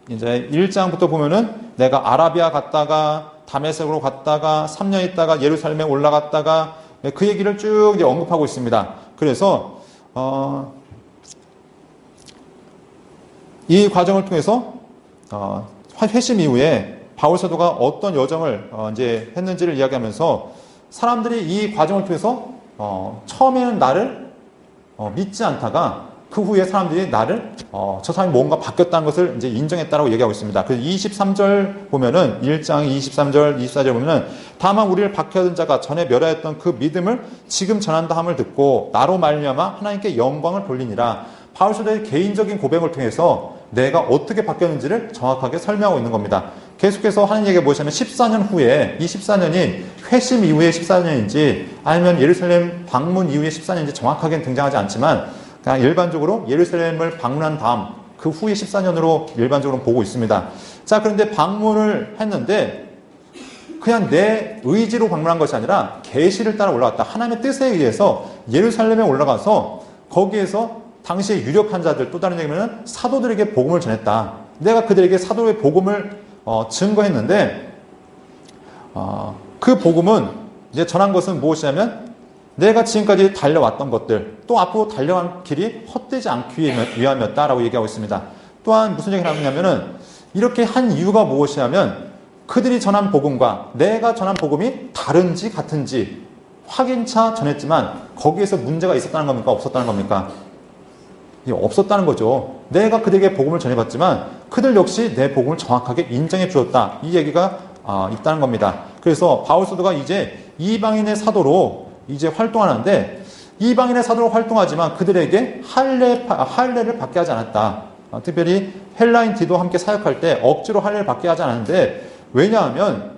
이제 1장부터 보면은 내가 아라비아 갔다가 다메섹으로 갔다가 3년 있다가 예루살렘에 올라갔다가 그 얘기를 쭉 이제 언급하고 있습니다. 그래서 이 과정을 통해서 회심 이후에 바울 사도가 어떤 여정을 이제 했는지를 이야기하면서 사람들이 이 과정을 통해서 처음에는 나를 믿지 않다가 그 후에 사람들이 나를 저 사람이 뭔가 바뀌었다는 것을 이제 인정했다라고 얘기하고 있습니다. 그래서 23절 보면은 1장 23절 24절 보면은 다만 우리를 박해하던 자가 전에 멸하였던 그 믿음을 지금 전한다 함을 듣고 나로 말미암아 하나님께 영광을 돌리니라. 바울 사도의 개인적인 고백을 통해서 내가 어떻게 바뀌었는지를 정확하게 설명하고 있는 겁니다. 계속해서 하는 얘기가 무엇이냐면 14년 후에 이 14년이 회심 이후의 14년인지 아니면 예루살렘 방문 이후의 14년인지 정확하게는 등장하지 않지만 그냥 일반적으로 예루살렘을 방문한 다음 그 후에 14년으로 일반적으로 보고 있습니다. 자, 그런데 방문을 했는데 그냥 내 의지로 방문한 것이 아니라 계시를 따라 올라갔다. 하나님의 뜻에 의해서 예루살렘에 올라가서 거기에서 당시에 유력한 자들, 또 다른 얘기는 사도들에게 복음을 전했다. 내가 그들에게 사도의 복음을 증거했는데 그 복음은 이제 전한 것은 무엇이냐면 내가 지금까지 달려왔던 것들, 또 앞으로 달려간 길이 헛되지 않기 위함이었다라고 얘기하고 있습니다. 또한 무슨 얘기를 하느냐면은 이렇게 한 이유가 무엇이냐면 그들이 전한 복음과 내가 전한 복음이 다른지 같은지 확인차 전했지만 거기에서 문제가 있었다는 겁니까? 없었다는 겁니까? 없었다는 거죠. 내가 그들에게 복음을 전해봤지만 그들 역시 내 복음을 정확하게 인정해 주었다. 이 얘기가 있다는 겁니다. 그래서 바울 사도가 이제 이방인의 사도로 이제 활동하는데 이방인의 사도로 활동하지만 그들에게 할례를 받게 하지 않았다. 특별히 헬라인티도 함께 사역할 때 억지로 할례를 받게 하지 않았는데 왜냐하면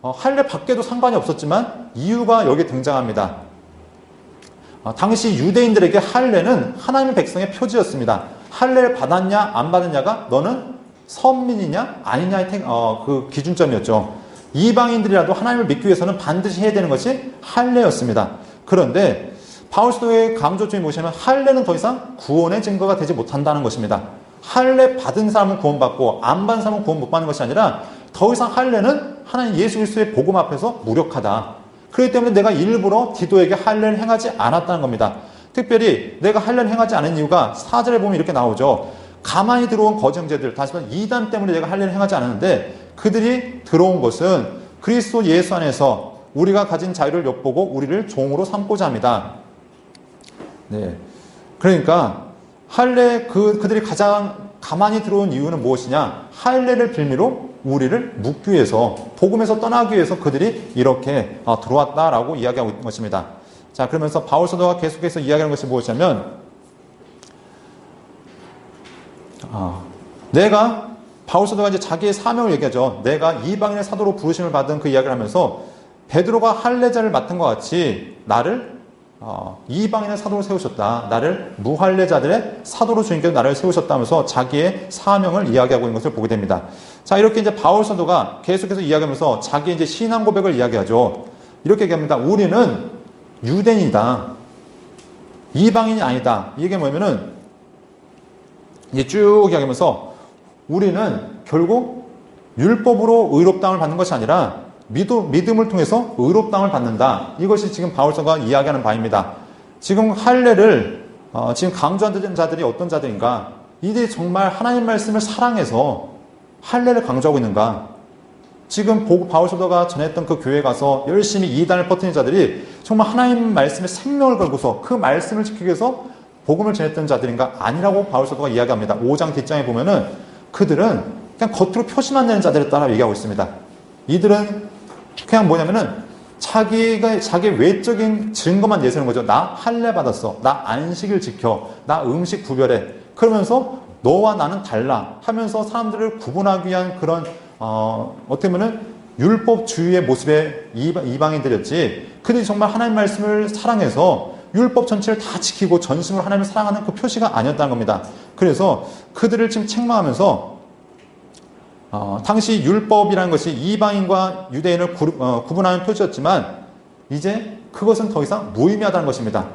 할례 받게도 상관이 없었지만 이유가 여기에 등장합니다. 당시 유대인들에게 할례는 하나님의 백성의 표지였습니다. 할례를 받았냐 안 받았냐가 너는 선민이냐 아니냐의 그 기준점이었죠. 이방인들이라도 하나님을 믿기 위해서는 반드시 해야 되는 것이 할례였습니다. 그런데 바울 사도의 강조점이 뭐냐면 할례는 더 이상 구원의 증거가 되지 못한다는 것입니다. 할례 받은 사람은 구원받고 안 받은 사람은 구원 못 받는 것이 아니라 더 이상 할례는 하나님 예수 그리스도의 복음 앞에서 무력하다. 그렇기 때문에 내가 일부러 디도에게 할례를 행하지 않았다는 겁니다. 특별히 내가 할례를 행하지 않은 이유가 4절에 보면 이렇게 나오죠. 가만히 들어온 거짓 형제들, 다시 말해 이단 때문에 내가 할례를 행하지 않았는데 그들이 들어온 것은 그리스도 예수 안에서 우리가 가진 자유를 엿보고 우리를 종으로 삼고자 합니다. 네. 그러니까 그들이 가장 가만히 들어온 이유는 무엇이냐? 할례를 빌미로 우리를 묶기 위해서, 복음에서 떠나기 위해서 그들이 이렇게 들어왔다라고 이야기하고 있는 것입니다. 자, 그러면서 바울 사도가 계속해서 이야기하는 것이 무엇이냐면 바울 사도가 이제 자기의 사명을 얘기하죠. 내가 이방인의 사도로 부르심을 받은 그 이야기를 하면서 베드로가 할례자를 맡은 것 같이 나를 이방인의 사도로 세우셨다. 나를 무할례자들의 사도로 주님께서 나를 세우셨다면서 자기의 사명을 이야기하고 있는 것을 보게 됩니다. 자, 이렇게 이제 바울 사도가 계속해서 이야기하면서 자기의 이제 신앙 고백을 이야기하죠. 이렇게 얘기합니다. 우리는 유대인이다. 이방인이 아니다. 이게 뭐냐면은 이제 쭉 이야기하면서 우리는 결국 율법으로 의롭다함을 받는 것이 아니라 믿음을 통해서 의롭다함을 받는다. 이것이 지금 바울서가 이야기하는 바입니다. 지금 할례를 지금 강조하는 자들이 어떤 자들인가? 이들이 정말 하나님 말씀을 사랑해서 할례를 강조하고 있는가? 지금 바울서가 전했던 그 교회에 가서 열심히 이단을 퍼뜨린 자들이 정말 하나님 말씀에 생명을 걸고서 그 말씀을 지키기 위해서 복음을 전했던 자들인가? 아니라고 바울서가 이야기합니다. 5장 뒷장에 보면은 그들은 그냥 겉으로 표시만 내는 자들이었다라고 얘기하고 있습니다. 이들은 그냥 뭐냐면은 자기 외적인 증거만 내세우는 거죠. 나 할례 받았어. 나 안식일 지켜. 나 음식 구별해. 그러면서 너와 나는 달라 하면서 사람들을 구분하기 위한 그런 어떻게 보면은 율법주의의 모습의 이방인들이었지. 그들이 정말 하나님 말씀을 사랑해서 율법 전체를 다 지키고 전심으로 하나님을 사랑하는 그 표시가 아니었다는 겁니다. 그래서 그들을 지금 책망하면서 당시 율법이라는 것이 이방인과 유대인을 구분하는 표시였지만 이제 그것은 더 이상 무의미하다는 것입니다.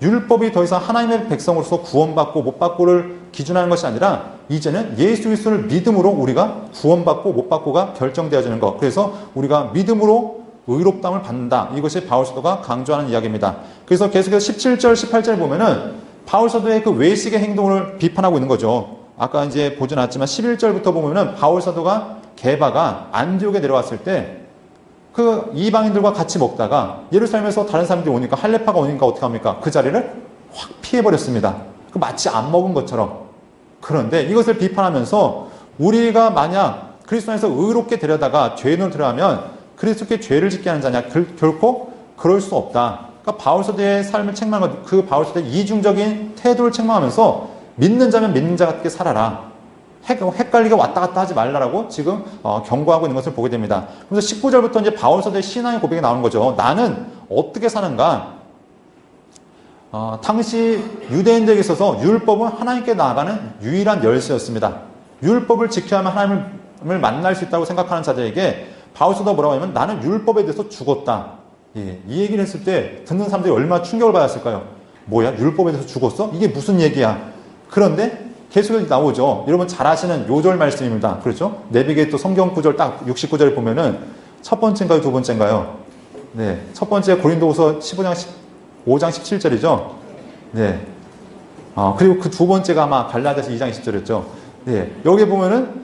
율법이 더 이상 하나님의 백성으로서 구원받고 못 받고를 기준하는 것이 아니라 이제는 예수 그리스도를 믿음으로 우리가 구원받고 못 받고가 결정되어지는 것. 그래서 우리가 믿음으로 의롭다함을 받는다. 이것이 바울서도가 강조하는 이야기입니다. 그래서 계속해서 17절, 18절 보면은 바울서도의 그 외식의 행동을 비판하고 있는 거죠. 아까 이제 보진 않았지만 11절부터 보면은 바울서도가 게바가 안디옥에 내려왔을 때 그 이방인들과 같이 먹다가 예루살렘에서 다른 사람들이 오니까 할례파가 오니까 어떻게 합니까? 그 자리를 확 피해버렸습니다. 마치 안 먹은 것처럼. 그런데 이것을 비판하면서 우리가 만약 그리스도 안에서 의롭게 되려다가 죄인으로 들어가면 그리스도께 죄를 짓게 하는 자냐? 결코 그럴 수 없다. 그러니까 바울서도의 삶을 책망하고 그 바울서도의 이중적인 태도를 책망하면서 믿는 자면 믿는 자 같게 살아라. 헷갈리게 왔다 갔다 하지 말라라고 지금 경고하고 있는 것을 보게 됩니다. 그래서 19절부터 이제 바울서도의 신앙의 고백이 나오는 거죠. 나는 어떻게 사는가? 당시 유대인들에게 있어서 율법은 하나님께 나아가는 유일한 열쇠였습니다. 율법을 지켜야만 하나님을 만날 수 있다고 생각하는 자들에게 바울서도가 뭐라고 하냐면 나는 율법에 대해서 죽었다. 이 얘기를 했을 때 듣는 사람들이 얼마나 충격을 받았을까요? 뭐야? 율법에 대해서 죽었어? 이게 무슨 얘기야? 그런데 계속 나오죠. 여러분 잘 아시는 요절 말씀입니다. 그렇죠? 내비게이터 성경 구절 딱 69절에 보면은 첫 번째인가요? 두 번째인가요? 네. 첫 번째 고린도후서 5장 17절이죠. 네. 그리고 그 두 번째가 아마 갈라디아서 2장 20절이었죠. 네. 여기 보면은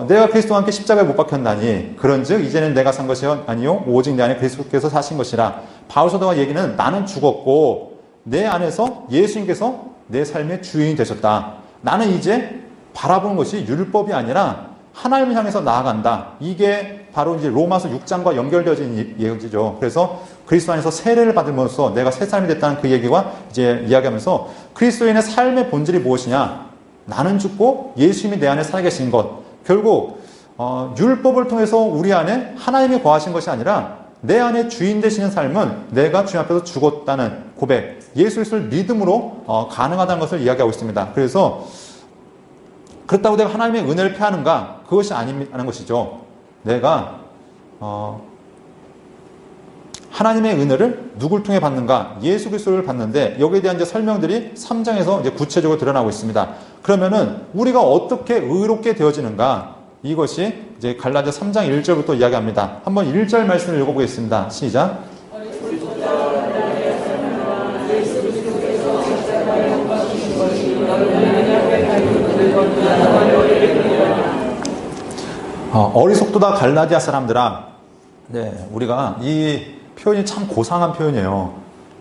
내가 그리스도와 함께 십자가에 못 박혔나니 그런즉 이제는 내가 산 것이 아니요 오직 내 안에 그리스도께서 사신 것이라. 바울서도가 얘기는 나는 죽었고 내 안에서 예수님께서 내 삶의 주인이 되셨다. 나는 이제 바라보는 것이 율법이 아니라 하나님을 향해서 나아간다. 이게 바로 이제 로마서 6장과 연결되어진 얘기죠. 그래서 그리스도 안에서 세례를 받음으로써 내가 새 사람이 됐다는 그 얘기와 이제 이야기하면서 그리스도인의 삶의 본질이 무엇이냐? 나는 죽고 예수님이 내 안에 살아계신 것. 결국 율법을 통해서 우리 안에 하나님이 거하신 것이 아니라 내 안에 주인 되시는 삶은 내가 주님 앞에서 죽었다는 고백, 예수 그리스도를 믿음으로 가능하다는 것을 이야기하고 있습니다. 그래서 그렇다고 내가 하나님의 은혜를 패하는가? 그것이 아니라는 것이죠. 내가 하나님의 은혜를 누굴 통해 받는가? 예수 그리스도를 받는데 여기에 대한 이제 설명들이 3장에서 이제 구체적으로 드러나고 있습니다. 그러면은 우리가 어떻게 의롭게 되어지는가? 이것이 이제 갈라디아 3장 1절부터 이야기합니다. 한번 1절 말씀을 읽어보겠습니다. 시작. 어리석도다 갈라디아 사람들아. 네, 우리가 이 표현이 참 고상한 표현이에요.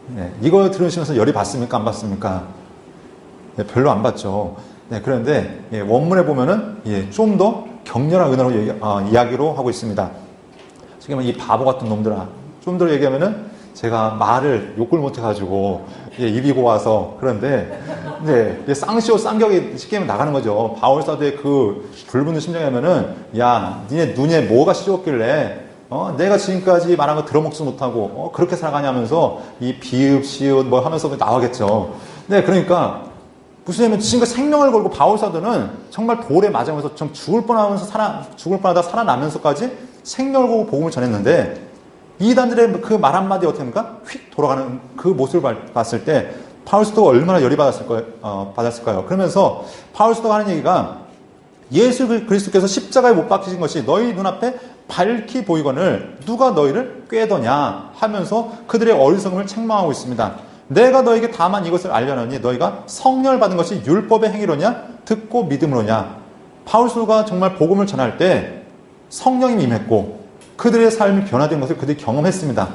네, 이거 들으시면서 열이 받습니까? 안 받습니까? 네, 별로 안 받죠. 네, 그런데 원문에 보면은 좀 더 격렬한 은혜로 이야기로 하고 있습니다. 지금 이 바보 같은 놈들아. 좀 더 얘기하면은 제가 말을 욕을 못해가지고 입이 고와서 그런데 이제 쌍시오 쌍격이 쉽게 하면 나가는 거죠. 바울사도의 그 불붙는 심정이면은 야, 니네 눈에 뭐가 씌웠길래 내가 지금까지 말한 거 들어먹지 못하고 그렇게 살아가냐면서 이 비읍 시읍 뭐 하면서 나와겠죠. 네, 그러니까 무슨 얘기냐면 지금까지 생명을 걸고 바울사도는 정말 돌에 맞으면서 좀 죽을 뻔하다 살아나면서까지 생명을 걸고 복음을 전했는데 이단들의 그 말 한마디 어떻게 합니까? 휙 돌아가는 그 모습을 봤을 때 바울사도가 얼마나 열이 받았을까요? 그러면서 바울사도가 하는 얘기가 예수 그리스도께서 십자가에 못 박히신 것이 너희 눈앞에 밝히 보이거늘 누가 너희를 꾀더냐 하면서 그들의 어리석음을 책망하고 있습니다. 내가 너에게 다만 이것을 알려노니 너희가 성령을 받은 것이 율법의 행위로냐 듣고 믿음으로냐. 바울 사도가 정말 복음을 전할 때 성령이 임했고 그들의 삶이 변화된 것을 그들이 경험했습니다.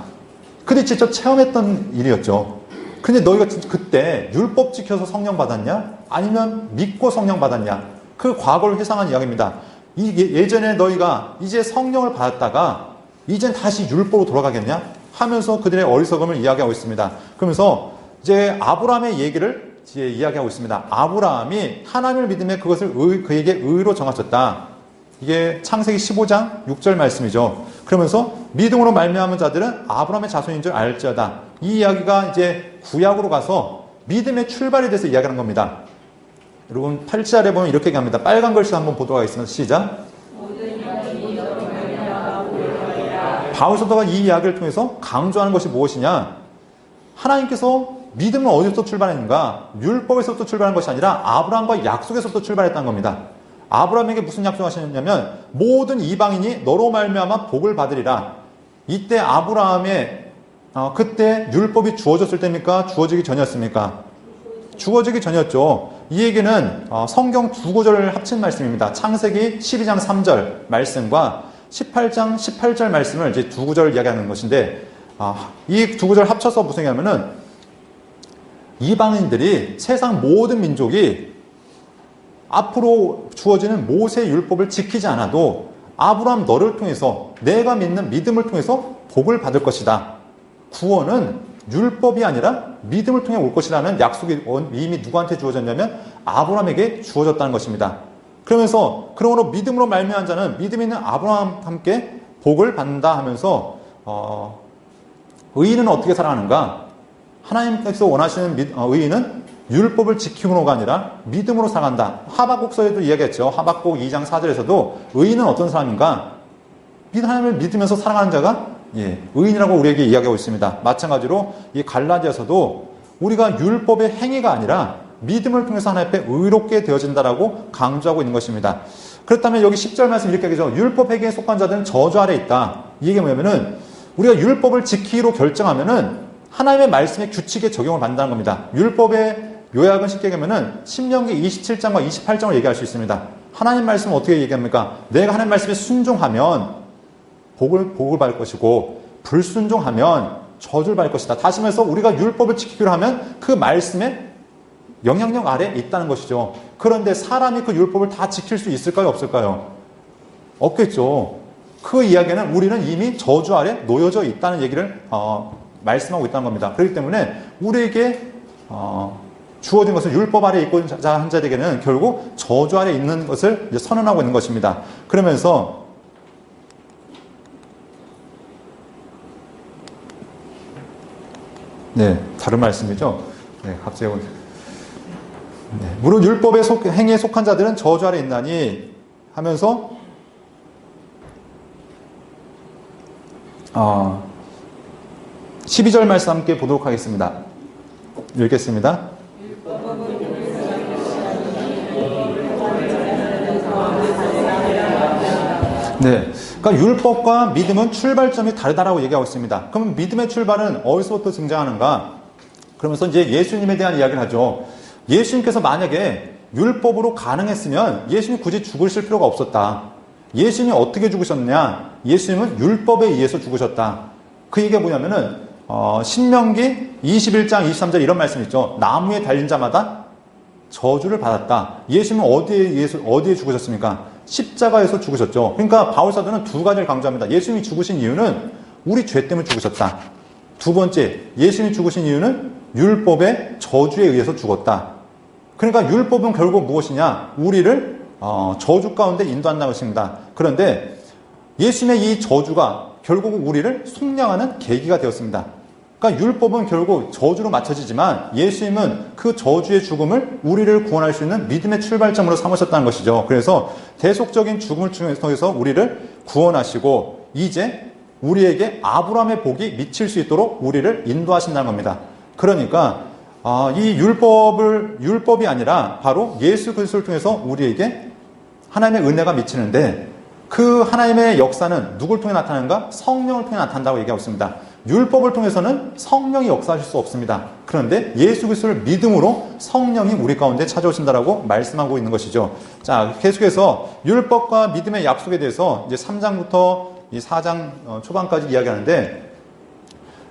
그들이 직접 체험했던 일이었죠. 근데 너희가 그때 율법 지켜서 성령 받았냐? 아니면 믿고 성령 받았냐? 그 과거를 회상한 이야기입니다. 예전에 너희가 이제 성령을 받았다가 이젠 다시 율법으로 돌아가겠냐? 하면서 그들의 어리석음을 이야기하고 있습니다. 그러면서 이제 아브라함의 얘기를 이제 이야기하고 있습니다. 아브라함이 하나님을 믿음에 그것을 그에게 의로 정하셨다. 이게 창세기 15장 6절 말씀이죠. 그러면서 믿음으로 말미암은 자들은 아브라함의 자손인 줄 알지어다. 이 이야기가 이제 구약으로 가서 믿음의 출발에 대해서 이야기하는 겁니다. 여러분 8절에 보면 이렇게 얘기합니다. 빨간 글씨 한번 보도록 하겠습니다. 시작. 바울 사도가 이 이야기를 통해서 강조하는 것이 무엇이냐? 하나님께서 믿음은 어디서부터 출발했는가? 율법에서부터 출발한 것이 아니라 아브라함과 약속에서부터 출발했다는 겁니다. 아브라함에게 무슨 약속하셨냐면 모든 이방인이 너로 말미암아 복을 받으리라. 이때 아브라함의 그때 율법이 주어졌을 때입니까? 주어지기 전이었습니까? 주어지기 전이었죠. 이 얘기는 성경 두 구절을 합친 말씀입니다. 창세기 12장 3절 말씀과 18장 18절 말씀을 이제 두 구절 이야기하는 것인데 이 두 구절 합쳐서 무슨 얘기냐면은 이방인들이 세상 모든 민족이 앞으로 주어지는 모세 율법을 지키지 않아도 아브라함 너를 통해서 내가 믿는 믿음을 통해서 복을 받을 것이다. 구원은 율법이 아니라 믿음을 통해 올 것이라는 약속이 이미 누구한테 주어졌냐면 아브라함에게 주어졌다는 것입니다. 그러면서 그러므로 믿음으로 말미암은 자는 믿음 있는 아브라함과 함께 복을 받는다 하면서 의인은 어떻게 살아가는가? 하나님께서 원하시는 의인은 율법을 지킴으로가 아니라 믿음으로 살아간다. 하박국서에도 이야기했죠. 하박국 2장 4절에서도 의인은 어떤 사람인가? 하나님을 믿으면서 살아가는 자가 의인이라고 우리에게 이야기하고 있습니다. 마찬가지로 이 갈라디아서도 우리가 율법의 행위가 아니라 믿음을 통해서 하나님 앞에 의롭게 되어진다라고 강조하고 있는 것입니다. 그렇다면 여기 10절 말씀 이렇게 얘기하죠. 율법 행위에 속한 자들은 저주 아래 있다. 이게 뭐냐면은 우리가 율법을 지키기로 결정하면은 하나님의 말씀의 규칙에 적용을 받는다는 겁니다. 율법의 요약은 쉽게 얘기하면은 신명기 27장과 28장을 얘기할 수 있습니다. 하나님 말씀은 어떻게 얘기합니까? 내가 하나님 말씀에 순종하면 복을 받을 것이고 불순종하면 저주를 받을 것이다. 다시 말해서 우리가 율법을 지키기로 하면 그 말씀의 영향력 아래 있다는 것이죠. 그런데 사람이 그 율법을 다 지킬 수 있을까요? 없을까요? 없겠죠. 그 이야기는 우리는 이미 저주 아래 놓여져 있다는 얘기를 말씀하고 있다는 겁니다. 그렇기 때문에 우리에게 주어진 것은 율법 아래 있고자 한 자에게는 결국 저주 아래 있는 것을 이제 선언하고 있는 것입니다. 그러면서 다른 말씀이죠. 갑자기 무릇 율법의 행위에 속한 자들은 저주 아래 있나니 하면서 12절 말씀 함께 보도록 하겠습니다. 읽겠습니다. 그러니까 율법과 믿음은 출발점이 다르다라고 얘기하고 있습니다. 그럼 믿음의 출발은 어디서부터 등장하는가? 그러면서 이제 예수님에 대한 이야기를 하죠. 예수님께서 만약에 율법으로 가능했으면 예수님이 굳이 죽으실 필요가 없었다. 예수님이 어떻게 죽으셨느냐? 예수님은 율법에 의해서 죽으셨다. 그 얘기가 뭐냐면은 신명기 21장 23절 이런 말씀 있죠. 나무에 달린 자마다 저주를 받았다. 예수님은 어디에 죽으셨습니까? 십자가에서 죽으셨죠. 그러니까 바울 사도는 두 가지를 강조합니다. 예수님이 죽으신 이유는 우리 죄 때문에 죽으셨다. 두 번째, 예수님이 죽으신 이유는 율법의 저주에 의해서 죽었다. 그러니까 율법은 결국 무엇이냐? 우리를 저주 가운데 인도한다는 것입니다. 그런데 예수님의 이 저주가 결국 우리를 속량하는 계기가 되었습니다. 그러니까 율법은 결국 저주로 맞춰지지만 예수님은 그 저주의 죽음을 우리를 구원할 수 있는 믿음의 출발점으로 삼으셨다는 것이죠. 그래서 대속적인 죽음을 통해서 우리를 구원하시고 이제 우리에게 아브라함의 복이 미칠 수 있도록 우리를 인도하신다는 겁니다. 그러니까 이 율법이 아니라 바로 예수 그리스도를 통해서 우리에게 하나님의 은혜가 미치는데 그 하나님의 역사는 누굴 통해 나타나는가? 성령을 통해 나타난다고 얘기하고 있습니다. 율법을 통해서는 성령이 역사하실 수 없습니다. 그런데 예수 그리스도를 믿음으로 성령이 우리 가운데 찾아오신다라고 말씀하고 있는 것이죠. 자, 계속해서 율법과 믿음의 약속에 대해서 이제 3장부터 이 4장 초반까지 이야기하는데,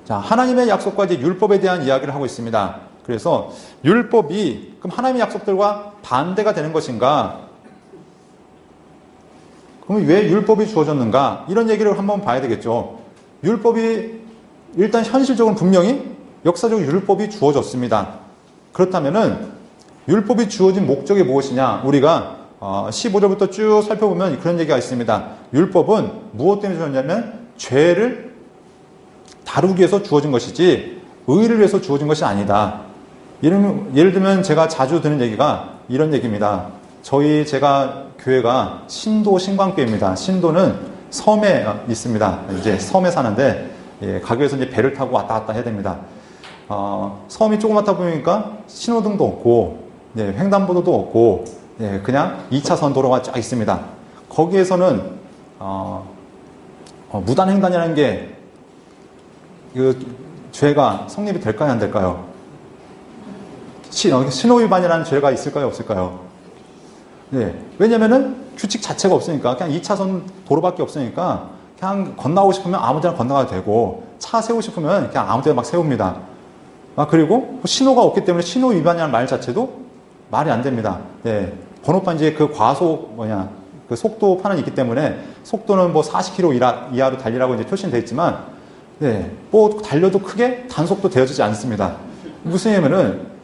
자, 하나님의 약속과 이제 율법에 대한 이야기를 하고 있습니다. 그래서 율법이 그럼 하나님의 약속들과 반대가 되는 것인가? 그럼 왜 율법이 주어졌는가? 이런 얘기를 한번 봐야 되겠죠. 율법이 일단 현실적으로 분명히 역사적으로 율법이 주어졌습니다. 그렇다면은 율법이 주어진 목적이 무엇이냐? 우리가 15절부터 쭉 살펴보면 그런 얘기가 있습니다. 율법은 무엇 때문에 주어졌냐면 죄를 다루기 위해서 주어진 것이지 의를 위해서 주어진 것이 아니다. 예를 들면 제가 자주 드는 얘기가 이런 얘기입니다. 제가 교회가 신도 신광교회입니다. 신도는 섬에 있습니다. 이제 섬에 사는데, 예, 가교에서 이제 배를 타고 왔다 갔다 해야 됩니다. 섬이 조그맣다 보니까 신호등도 없고, 예, 횡단보도도 없고, 예, 그냥 2차선 도로가 쫙 있습니다. 거기에서는, 무단횡단이라는 게, 죄가 성립이 될까요, 안 될까요? 신호위반이라는 죄가 있을까요, 없을까요? 네. 왜냐면은 규칙 자체가 없으니까, 그냥 2차선 도로밖에 없으니까, 그냥 건너고 싶으면 아무 데나 건너가도 되고, 차 세우고 싶으면 그냥 아무 데나 막 세웁니다. 그리고 신호가 없기 때문에 신호 위반이라는 말 자체도 말이 안 됩니다. 네. 번호판 이제 그 그 속도판은 있기 때문에, 속도는 뭐 40km 이하로 달리라고 이제 표시는 되어 있지만, 네. 뭐 달려도 크게 단속도 되어지지 않습니다. 무슨 얘기냐면은,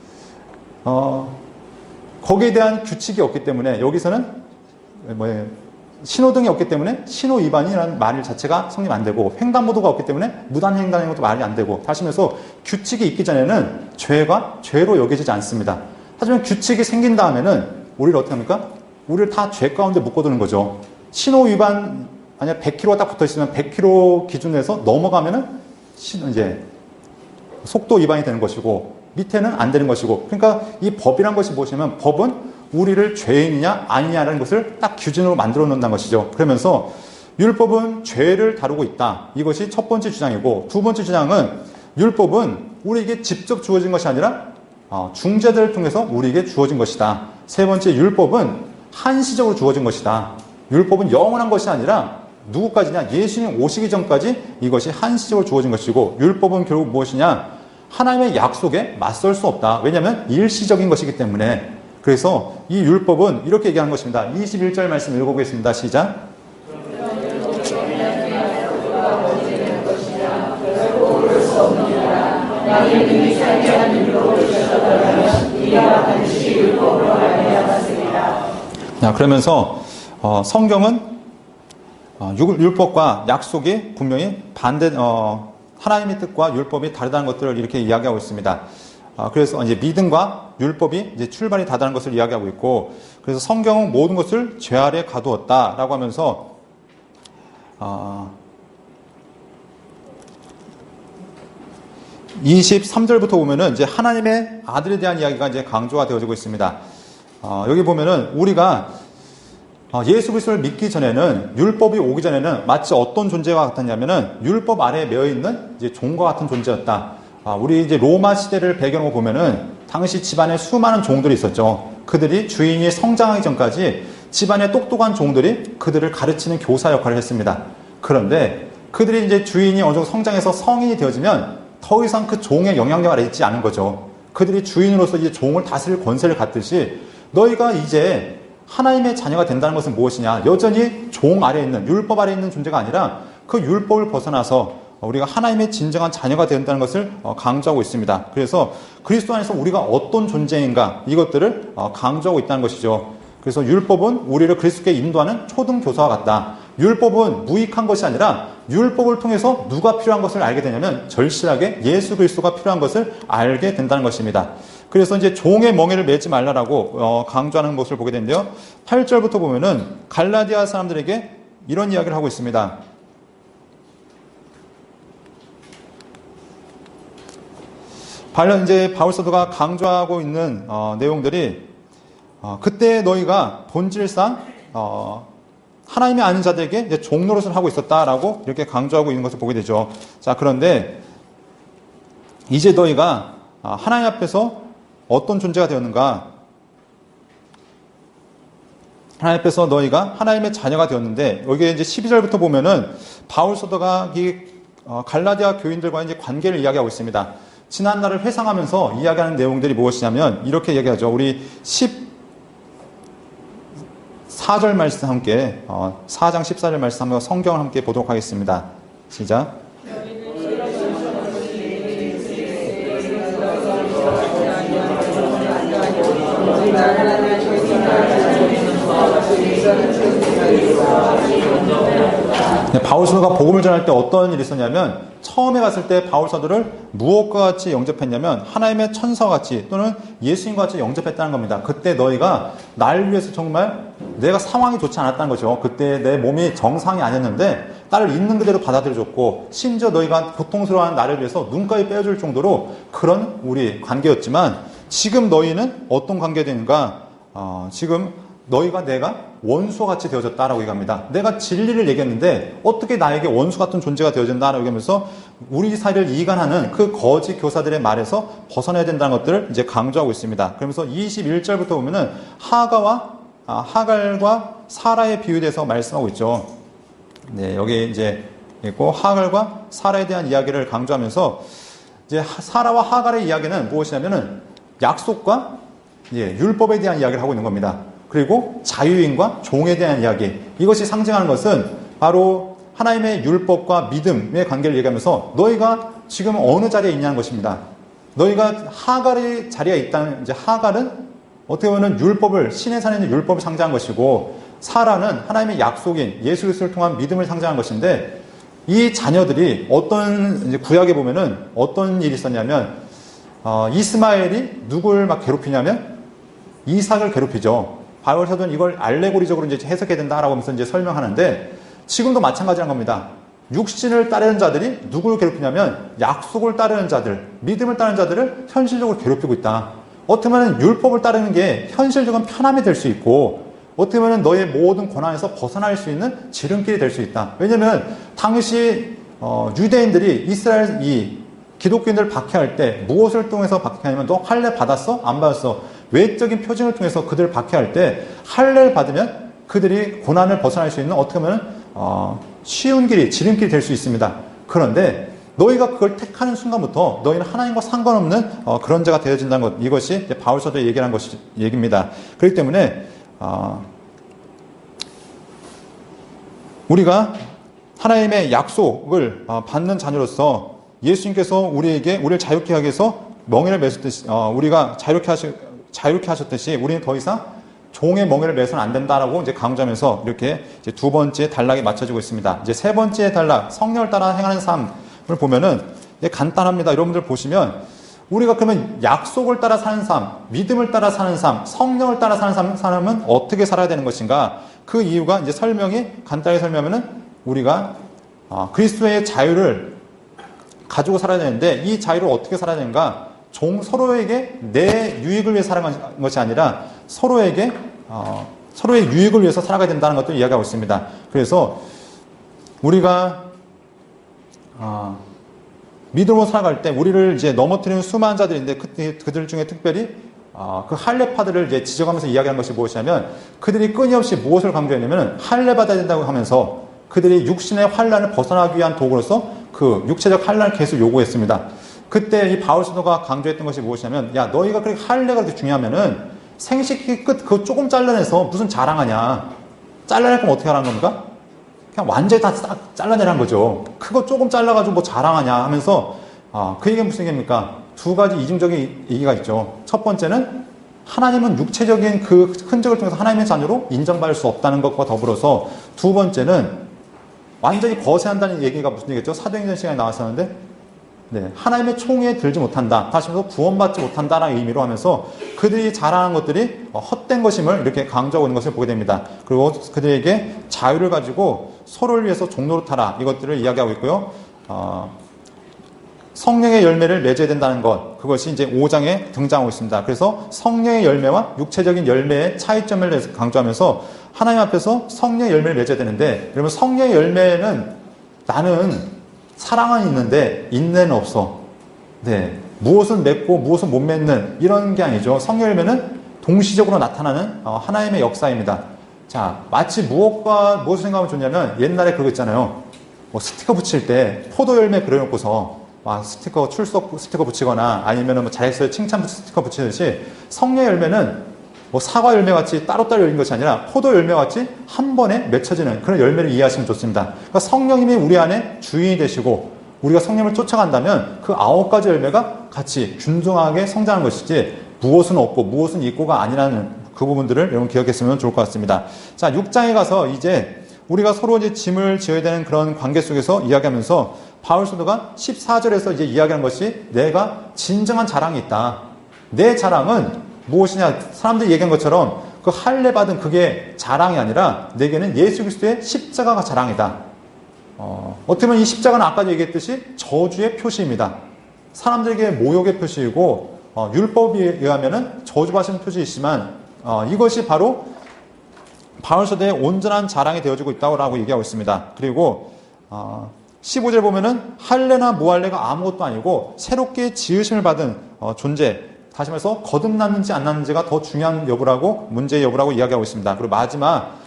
거기에 대한 규칙이 없기 때문에 여기서는 신호등이 없기 때문에 신호 위반이라는 말 자체가 성립 안 되고, 횡단보도가 없기 때문에 무단횡단인 것도 말이 안 되고, 다시 말해서 규칙이 있기 전에는 죄가 죄로 여겨지지 않습니다. 하지만 규칙이 생긴 다음에는 우리를 어떻게 합니까? 우리를 다 죄 가운데 묶어두는 거죠. 신호 위반 만약 100km가 딱 붙어 있으면 100km 기준에서 넘어가면은 이제 속도 위반이 되는 것이고, 밑에는 안 되는 것이고, 그러니까 이 법이란 것이 무엇이냐면, 법은 우리를 죄인이냐 아니냐라는 것을 딱 기준으로 만들어 놓는다는 것이죠. 그러면서 율법은 죄를 다루고 있다. 이것이 첫 번째 주장이고, 두 번째 주장은 율법은 우리에게 직접 주어진 것이 아니라 중재들을 통해서 우리에게 주어진 것이다. 세 번째, 율법은 한시적으로 주어진 것이다. 율법은 영원한 것이 아니라 누구까지냐? 예수님 오시기 전까지 이것이 한시적으로 주어진 것이고, 율법은 결국 무엇이냐? 하나님의 약속에 맞설 수 없다. 왜냐하면 일시적인 것이기 때문에. 그래서 이 율법은 이렇게 얘기하는 것입니다. 21절 말씀 읽어보겠습니다. 시작. 그러면서 성경은 율법과 약속이 분명히 하나님의 뜻과 율법이 다르다는 것들을 이렇게 이야기하고 있습니다. 그래서 이제 믿음과 율법이 이제 출발이 다르다는 것을 이야기하고 있고, 그래서 성경은 모든 것을 죄 아래 가두었다라고 하면서 23절부터 보면은 이제 하나님의 아들에 대한 이야기가 이제 강조가 되어지고 있습니다. 여기 보면은 우리가 예수 그리스도를 믿기 전에는, 율법이 오기 전에는 마치 어떤 존재와 같았냐면은 율법 아래에 매여 있는 이제 종과 같은 존재였다. 우리 이제 로마 시대를 배경으로 보면은 당시 집안에 수많은 종들이 있었죠. 그들이 주인이 성장하기 전까지 집안의 똑똑한 종들이 그들을 가르치는 교사 역할을 했습니다. 그런데 그들이 이제 주인이 어느 정도 성장해서 성인이 되어지면 더 이상 그 종의 영향력 아래 있지 않은 거죠. 그들이 주인으로서 이제 종을 다스릴 권세를 갖듯이, 너희가 이제 하나님의 자녀가 된다는 것은 무엇이냐? 여전히 종 아래에 있는, 율법 아래에 있는 존재가 아니라 그 율법을 벗어나서 우리가 하나님의 진정한 자녀가 된다는 것을 강조하고 있습니다. 그래서 그리스도 안에서 우리가 어떤 존재인가, 이것들을 강조하고 있다는 것이죠. 그래서 율법은 우리를 그리스도께 인도하는 초등교사와 같다. 율법은 무익한 것이 아니라 율법을 통해서 누가 필요한 것을 알게 되냐면 절실하게 예수 그리스도가 필요한 것을 알게 된다는 것입니다. 그래서 이제 종의 멍에를 매지 말라라고 강조하는 것을 보게 되는데요. 8절부터 보면은 갈라디아 사람들에게 이런 이야기를 하고 있습니다. 이제 바울 사도가 강조하고 있는 내용들이, 그때 너희가 본질상 하나님의 아는 자들에게 이제 종노릇을 하고 있었다라고 이렇게 강조하고 있는 것을 보게 되죠. 자, 그런데 이제 너희가 하나님 앞에서 어떤 존재가 되었는가? 하나님 앞에서 너희가 하나님의 자녀가 되었는데, 여기에 이제 12절부터 보면은 바울 사도가 이 갈라디아 교인들과의 이제 관계를 이야기하고 있습니다. 지난 날을 회상하면서 이야기하는 내용들이 무엇이냐면 이렇게 얘기하죠. 우리 14절 말씀 함께 4장 14절 말씀 한번 성경을 함께 보도록 하겠습니다. 시작. 바울 사도가 복음을 전할 때 어떤 일이 있었냐면, 처음에 갔을 때 바울 사도를 무엇과 같이 영접했냐면 하나님의 천사와 같이 또는 예수님과 같이 영접했다는 겁니다. 그때 너희가 나를 위해서 정말 내가 상황이 좋지 않았다는 거죠. 그때 내 몸이 정상이 아니었는데 나를 있는 그대로 받아들여줬고, 심지어 너희가 고통스러워하는 나를 위해서 눈까지 빼어줄 정도로 그런 우리 관계였지만, 지금 너희는 어떤 관계가 되는가? 지금 너희가 내가 원수와 같이 되어졌다라고 얘기합니다. 내가 진리를 얘기했는데 어떻게 나에게 원수 같은 존재가 되어진다라고 얘기하면서 우리 사이를 이간하는 그 거짓 교사들의 말에서 벗어나야 된다는 것들을 이제 강조하고 있습니다. 그러면서 21절부터 보면은 하갈과 사라의 비유에 대해서 말씀하고 있죠. 네, 여기 이제 있고 하갈과 사라에 대한 이야기를 강조하면서, 이제 사라와 하갈의 이야기는 무엇이냐면은 약속과 율법에 대한 이야기를 하고 있는 겁니다. 그리고 자유인과 종에 대한 이야기, 이것이 상징하는 것은 바로 하나님의 율법과 믿음의 관계를 얘기하면서 너희가 지금 어느 자리에 있냐는 것입니다. 너희가 하갈의 자리에 있다는, 이제 하갈은 어떻게 보면 신의 산에 있는 율법을 상징한 것이고, 사라는 하나님의 약속인 예수 그리스도를 통한 믿음을 상징한 것인데, 이 자녀들이 이제 구약에 보면은 어떤 일이 있었냐면, 이스마엘이 누굴 막 괴롭히냐면 이삭을 괴롭히죠. 바울 사도는 이걸 알레고리적으로 이제 해석해야 된다라고 하면서 이제 설명하는데, 지금도 마찬가지란 겁니다. 육신을 따르는 자들이 누구를 괴롭히냐면 약속을 따르는 자들, 믿음을 따르는 자들을 현실적으로 괴롭히고 있다. 어떻게 보면 율법을 따르는 게 현실적인 편함이 될 수 있고, 어떻게 보면 너의 모든 고난에서 벗어날 수 있는 지름길이 될 수 있다. 왜냐하면 당시 유대인들이 이 기독교인들을 박해할 때 무엇을 통해서 박해하냐면, 너 할례 받았어? 안 받았어? 외적인 표징을 통해서 그들을 박해할 때 할례를 받으면 그들이 고난을 벗어날 수 있는, 어떻게 보면 쉬운 길이, 지름길이 될 수 있습니다. 그런데 너희가 그걸 택하는 순간부터 너희는 하나님과 상관없는 그런 자가 되어진다는 것, 이것이 이제 바울 사도의 얘기라는 얘기입니다. 그렇기 때문에 우리가 하나님의 약속을 받는 자녀로서 예수님께서 우리를 자유케 하기 위해서 멍에를 매셨듯이, 우리가 자유케 하셨듯이 우리는 더 이상 종의 멍에를 매서는 안 된다라고 이제 강조하면서 이렇게 이제 두 번째 단락이 맞춰지고 있습니다. 이제 세 번째 단락, 성령을 따라 행하는 삶을 보면은 간단합니다. 여러분들 보시면, 우리가 그러면 약속을 따라 사는 삶, 믿음을 따라 사는 삶, 성령을 따라 사는 사람은 어떻게 살아야 되는 것인가? 그 이유가 이제 간단히 설명하면은, 우리가 그리스도의 자유를 가지고 살아야 되는데, 이 자유를 어떻게 살아야 되는가? 서로에게 내 유익을 위해 살아가는 것이 아니라 서로의 유익을 위해서 살아가야 된다는 것을 이야기하고 있습니다. 그래서 우리가 믿음으로 살아갈 때 우리를 이제 넘어뜨리는 수많은 자들인데, 그들 중에 특별히 그 할례파들을 이제 지적하면서 이야기하는 것이 무엇이냐면, 그들이 끊임없이 무엇을 강조했냐면 할례 받아야 된다고 하면서 그들이 육신의 환난을 벗어나기 위한 도구로서 그 육체적 환난을 계속 요구했습니다. 그때 이 바울 사도가 강조했던 것이 무엇이냐면, 야, 너희가 그렇게 할례가 그렇게 중요하면은 생식기 끝 그거 조금 잘라내서 무슨 자랑하냐? 잘라낼 거면 어떻게 하라는 겁니까? 그냥 완전히 다 싹 잘라내라는 거죠. 그거 조금 잘라가지고 뭐 자랑하냐 하면서, 그 얘기는 무슨 얘기입니까? 두 가지 이중적인 얘기가 있죠. 첫 번째는 하나님은 육체적인 그 흔적을 통해서 하나님의 자녀로 인정받을 수 없다는 것과 더불어서, 두 번째는 완전히 거세한다는 얘기가 무슨 얘기겠죠? 사도행전 시간에 나왔었는데, 하나님의 총에 들지 못한다. 다시 말해서 구원받지 못한다라는 의미로 하면서 그들이 자랑한 것들이 헛된 것임을 이렇게 강조하고 있는 것을 보게 됩니다. 그리고 그들에게 자유를 가지고 서로를 위해서 종노릇하라, 이것들을 이야기하고 있고요. 성령의 열매를 맺어야 된다는 것, 그것이 이제 5장에 등장하고 있습니다. 그래서 성령의 열매와 육체적인 열매의 차이점을 강조하면서 하나님 앞에서 성령의 열매를 맺어야 되는데, 여러분 성령의 열매는 나는 사랑은 있는데 인내는 없어. 네, 무엇은 맺고 무엇은 못 맺는 이런 게 아니죠. 성령의 열매는 동시적으로 나타나는 하나님의 역사입니다. 자, 마치 무엇을 생각하면 좋냐면 옛날에 그거 있잖아요. 뭐 스티커 붙일 때 포도 열매 그려놓고서 스티커 출석 스티커 붙이거나 아니면 뭐 잘했어요 칭찬 스티커 붙이듯이 성령의 열매는 뭐 사과 열매 같이 따로따로 열린 것이 아니라 포도 열매 같이 한 번에 맺혀지는 그런 열매를 이해하시면 좋습니다. 그러니까 성령님이 우리 안에 주인이 되시고 우리가 성령을 쫓아간다면 그 9가지 열매가 같이 균등하게 성장하는 것이지 무엇은 없고 무엇은 있고가 아니라는 그 부분들을 여러분 기억했으면 좋을 것 같습니다. 자, 6장에 가서 이제 우리가 서로 이제 짐을 지어야 되는 그런 관계 속에서 이야기하면서 바울 사도가 14절에서 이제 이야기하는 것이 내가 진정한 자랑이 있다. 내 자랑은 무엇이냐? 사람들이 얘기한 것처럼 그 할례 받은 그게 자랑이 아니라 내게는 예수 그리스도의 십자가가 자랑이다. 어떻게 보면 이 십자가는 아까 얘기했듯이 저주의 표시입니다. 사람들에게 모욕의 표시이고 율법에 의하면은 저주받은 표시이지만 이것이 바로 바울 사도의 온전한 자랑이 되어지고 있다고 얘기하고 있습니다. 그리고 15절 보면은 할례나 무할례가 아무것도 아니고 새롭게 지으심을 받은 존재, 다시 말해서 거듭났는지 안 났는지가 더 중요한 여부라고, 문제의 여부라고 이야기하고 있습니다. 그리고 마지막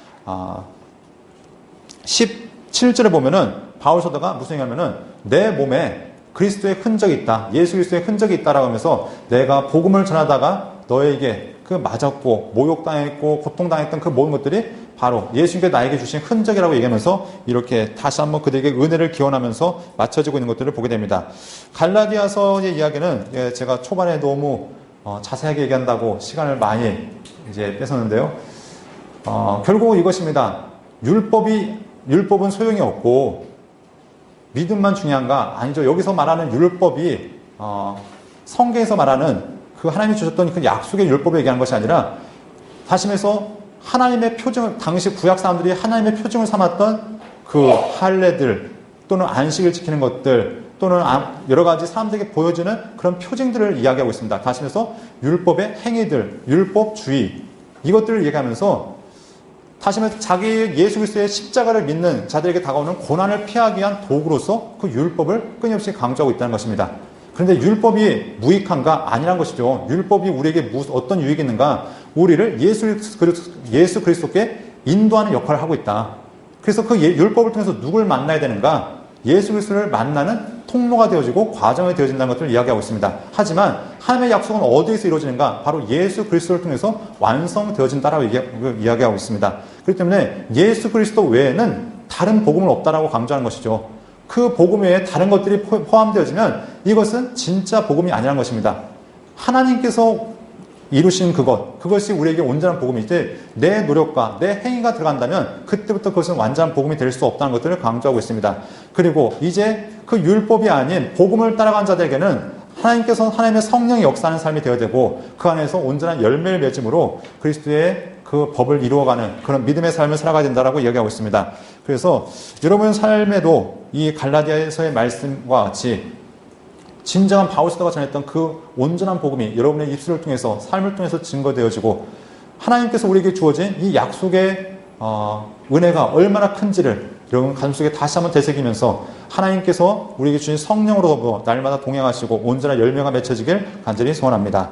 17절에 보면은 바울 사도가 무슨 얘기냐면은 내 몸에 그리스도의 흔적이 있다, 예수 그리스도의 흔적이 있다라고 하면서 내가 복음을 전하다가 너에게 그 맞았고 모욕당했고 고통당했던 그 모든 것들이 바로 예수님께서 나에게 주신 흔적이라고 얘기하면서 이렇게 다시 한번 그들에게 은혜를 기원하면서 맞춰지고 있는 것들을 보게 됩니다. 갈라디아서의 이야기는 제가 초반에 너무 자세하게 얘기한다고 시간을 많이 이제 뺏었는데요. 결국 이것입니다. 율법은 소용이 없고 믿음만 중요한가? 아니죠. 여기서 말하는 율법이 성경에서 말하는 그 하나님이 주셨던 그 약속의 율법을 얘기하는 것이 아니라 다시 말해서 하나님의 표징을, 당시 구약 사람들이 하나님의 표징을 삼았던 그 할례들 또는 안식을 지키는 것들 또는 여러 가지 사람들에게 보여주는 그런 표징들을 이야기하고 있습니다. 다시 말해서 율법의 행위들, 율법주의 이것들을 얘기하면서 다시 말해서 자기 예수 그리스도의 십자가를 믿는 자들에게 다가오는 고난을 피하기 위한 도구로서 그 율법을 끊임없이 강조하고 있다는 것입니다. 그런데 율법이 무익한가? 아니란 것이죠. 율법이 우리에게 어떤 유익이 있는가? 우리를 예수 그리스도께 인도하는 역할을 하고 있다. 그래서 그 율법을 통해서 누굴 만나야 되는가? 예수 그리스도를 만나는 통로가 되어지고 과정이 되어진다는 것들을 이야기하고 있습니다. 하지만 하나님의 약속은 어디에서 이루어지는가? 바로 예수 그리스도를 통해서 완성되어진다라고 이야기하고 있습니다. 그렇기 때문에 예수 그리스도 외에는 다른 복음은 없다라고 강조하는 것이죠. 그 복음 외에 다른 것들이 포함되어지면 이것은 진짜 복음이 아니라는 것입니다. 하나님께서 이루신 그것이 우리에게 온전한 복음이지 내 노력과 내 행위가 들어간다면 그때부터 그것은 완전한 복음이 될 수 없다는 것들을 강조하고 있습니다. 그리고 이제 그 율법이 아닌 복음을 따라간 자들에게는 하나님께서 하나님의 성령이 역사하는 삶이 되어야 되고 그 안에서 온전한 열매를 맺음으로 그리스도의 그 법을 이루어가는 그런 믿음의 삶을 살아가야 된다라고 이야기하고 있습니다. 그래서 여러분 삶에도 이 갈라디아서의 말씀과 같이 진정한 바울 사도가 전했던 그 온전한 복음이 여러분의 입술을 통해서 삶을 통해서 증거되어지고 하나님께서 우리에게 주어진 이 약속의 은혜가 얼마나 큰지를 여러분 가슴속에 다시 한번 되새기면서 하나님께서 우리에게 주신 성령으로 날마다 동행하시고 온전한 열매가 맺혀지길 간절히 소원합니다.